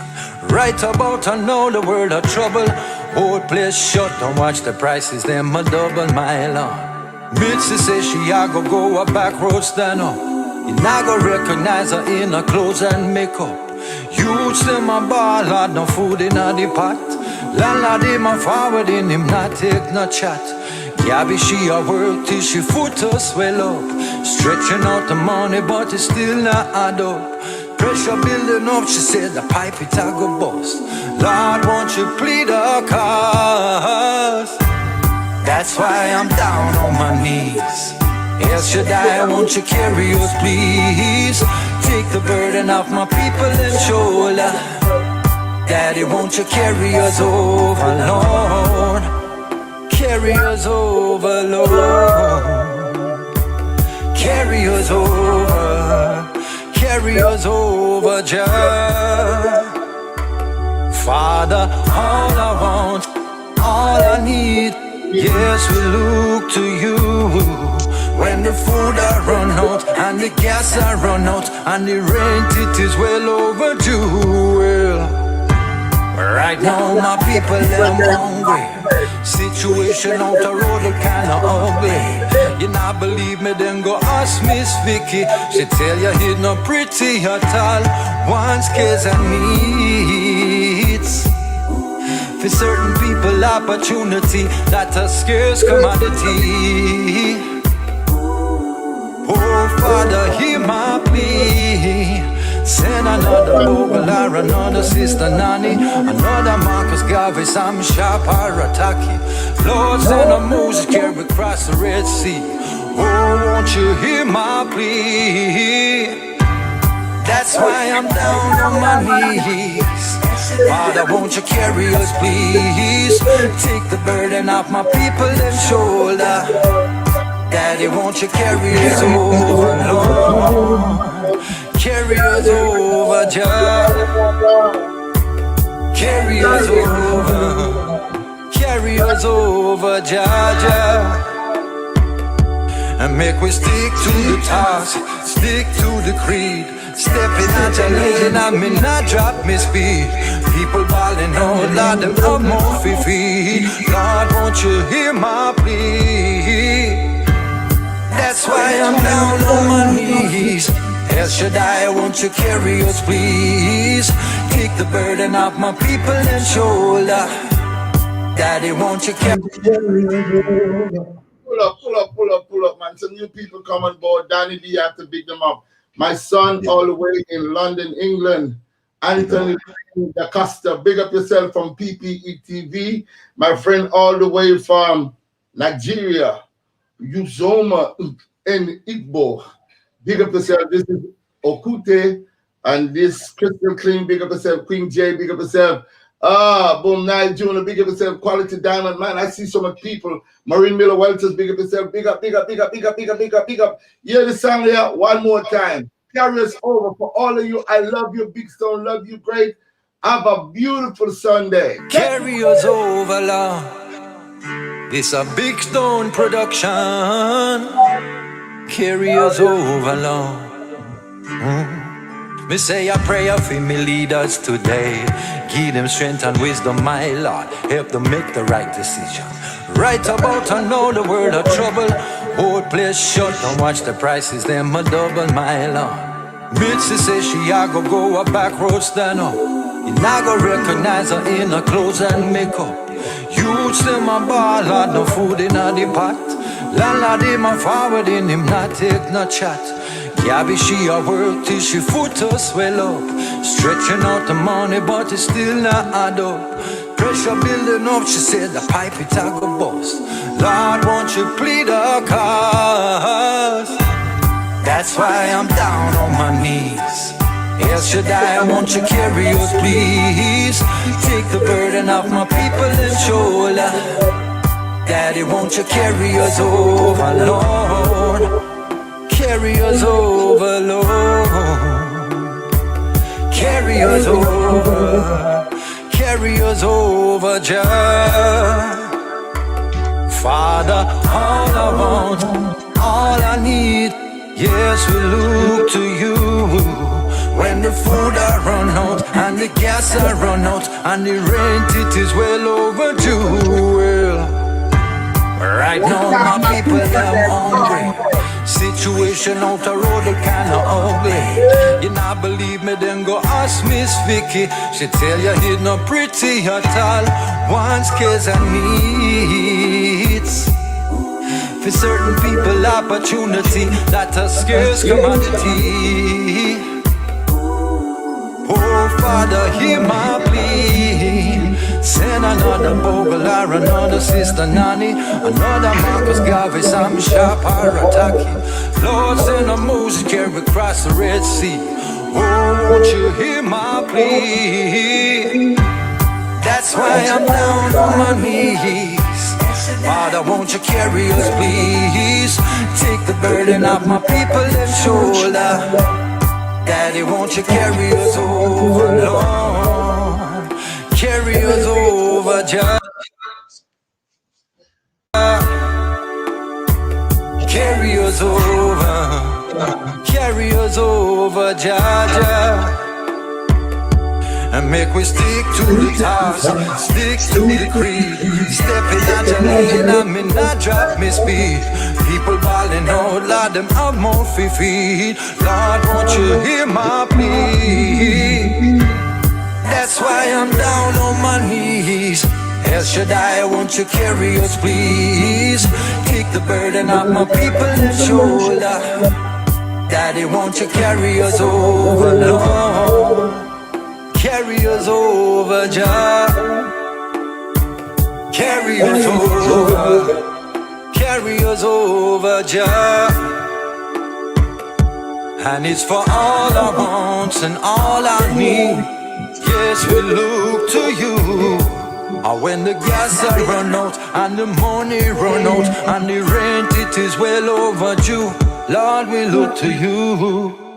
Right about I know the world of trouble. Whole place shut, don't watch the prices, them a double, my Lord. Mitzi say she a go a back road stand up. You not go recognize her in her clothes and makeup. Youths them a ball, had no food in the pot. Landlord him a forward in him not take no chat. Gabby she a work till she foot her swell up. Stretching out the money but it still not add up. Pressure building up, she said the pipe it a go bust. Lord won't you plead our cause. That's why I'm down on my knees. El Shaddai, won't you carry us please. Take the burden off my people and shoulder. Daddy, won't you carry us over, Lord. Carry us over, Lord. Carry us over. Carry us over, Jah. Father, all I want, all I need, yes, we look to you. When the food I run out, and the gas I run out, and the rent it is well overdue. Well, right now my people them hungry. Situation out the road look kinda ugly. You not believe me, then go ask Miss Vicky. She tell you it not pretty at all. Wants, cares and needs. For certain people opportunity, that's a scarce commodity. Oh Father, hear my plea. Send another Bogle or another Sister Nanny, another Marcus Garvey, some sharp Arataki. Lord, send a Moses carry across the Red Sea. Oh, won't you hear my plea? That's why I'm down on my knees. Father, won't you carry us, please? Take the burden off my people and shoulder. Daddy, won't you carry us over, Lord? Carry us over, Jah. Carry us over. Carry us over, Jah, Jah. And make we stick to the task, stick to the creed. Stepping out your lane, I mean not drop me speed. People balling out, Lord, them have more for feed. Lord, won't you hear my plea? That's why I'm down on my knees. El Shaddai, won't you carry us, please? Take the burden off my people and shoulder. Daddy, won't you carry us? Pull up, man. Some new people come on board. Danny D, have to big them up. My son, all the way in London, England. Anthony Da Costa, big up yourself from PPE TV. My friend, all the way from Nigeria, Uzoma and Igbo. Big up yourself. This is Okute, and this Crystal Clean. Big up yourself. Queen J, big up yourself. Boom Night Junior, big up yourself. Quality Diamond, man. I see so many people. Marine Miller Welters, big up yourself. Big up. Hear the song here one more time. Carry us over for all of you. I love you, Big Stone. Love you, great. Have a beautiful Sunday. Carry us over, Lord. This a Big Stone production. Carry us over, Lord. Me say a prayer for me leaders today. Give them strength and wisdom, my Lord. Help them make the right decision. Right about I know the world of trouble. Whole place shut, don't watch the prices, them a double, my Lord. Mitzi say she a go a back road stand up. You not go recognize her in her clothes and makeup. Youths them a ball, had no food in the pot. Landlord him a forward in him not take no chat. Gabby she a work till she foot her swell up. Stretching out the money but it still not add up. Pressure building up, she said the pipe it a go bust. Lord, won't you plead our cause? That's why I'm down on my knees. El Shaddai, won't you carry us please? Take the burden off my people and shoulder. Daddy, won't you carry us over, Lord? Carry us over, Lord. Carry us over. Carry us over, Jah. Father, all I want, all all I need. Yes, we look to you. When the food I run out and the gas I run out and the rent it is well overdue. Well, right now my people are hungry. Situation out the road kinda ugly. You not believe me, then go ask Miss Vicky. She tell you it not pretty at all. Wants cares and needs. For certain people opportunity, that a scarce commodity. Oh Father, hear my plea. Send another Bogle or another Sister Nanny, another Marcus Garvey, some sharp Arataki. Lord, send a Moses carry across the Red Sea. Oh, won't you hear my plea? That's why I'm down on my knees. Father, won't you carry us, please? Take the burden off my people's shoulder. Daddy, won't you carry us over, Lord? Carry us over, Jah. Carry us over. Carry us over, Jah. And make we stick to the task, stick to the creed. Stepping out your lane and me not drop me speed. People balling out, Lord, them have more feet. Lord, won't you hear my plea? That's why I'm down on my knees. El Shaddai, won't you carry us, please? Take the burden off my people's shoulder. Daddy, won't you carry us over, Lord? Carry us over, Jah. Carry us over. Carry us over, Jah. And it's for all I want and all I need. Yes, we look to you. When the gas I run out and the money run out and the rent it is well overdue, Lord, we look to you.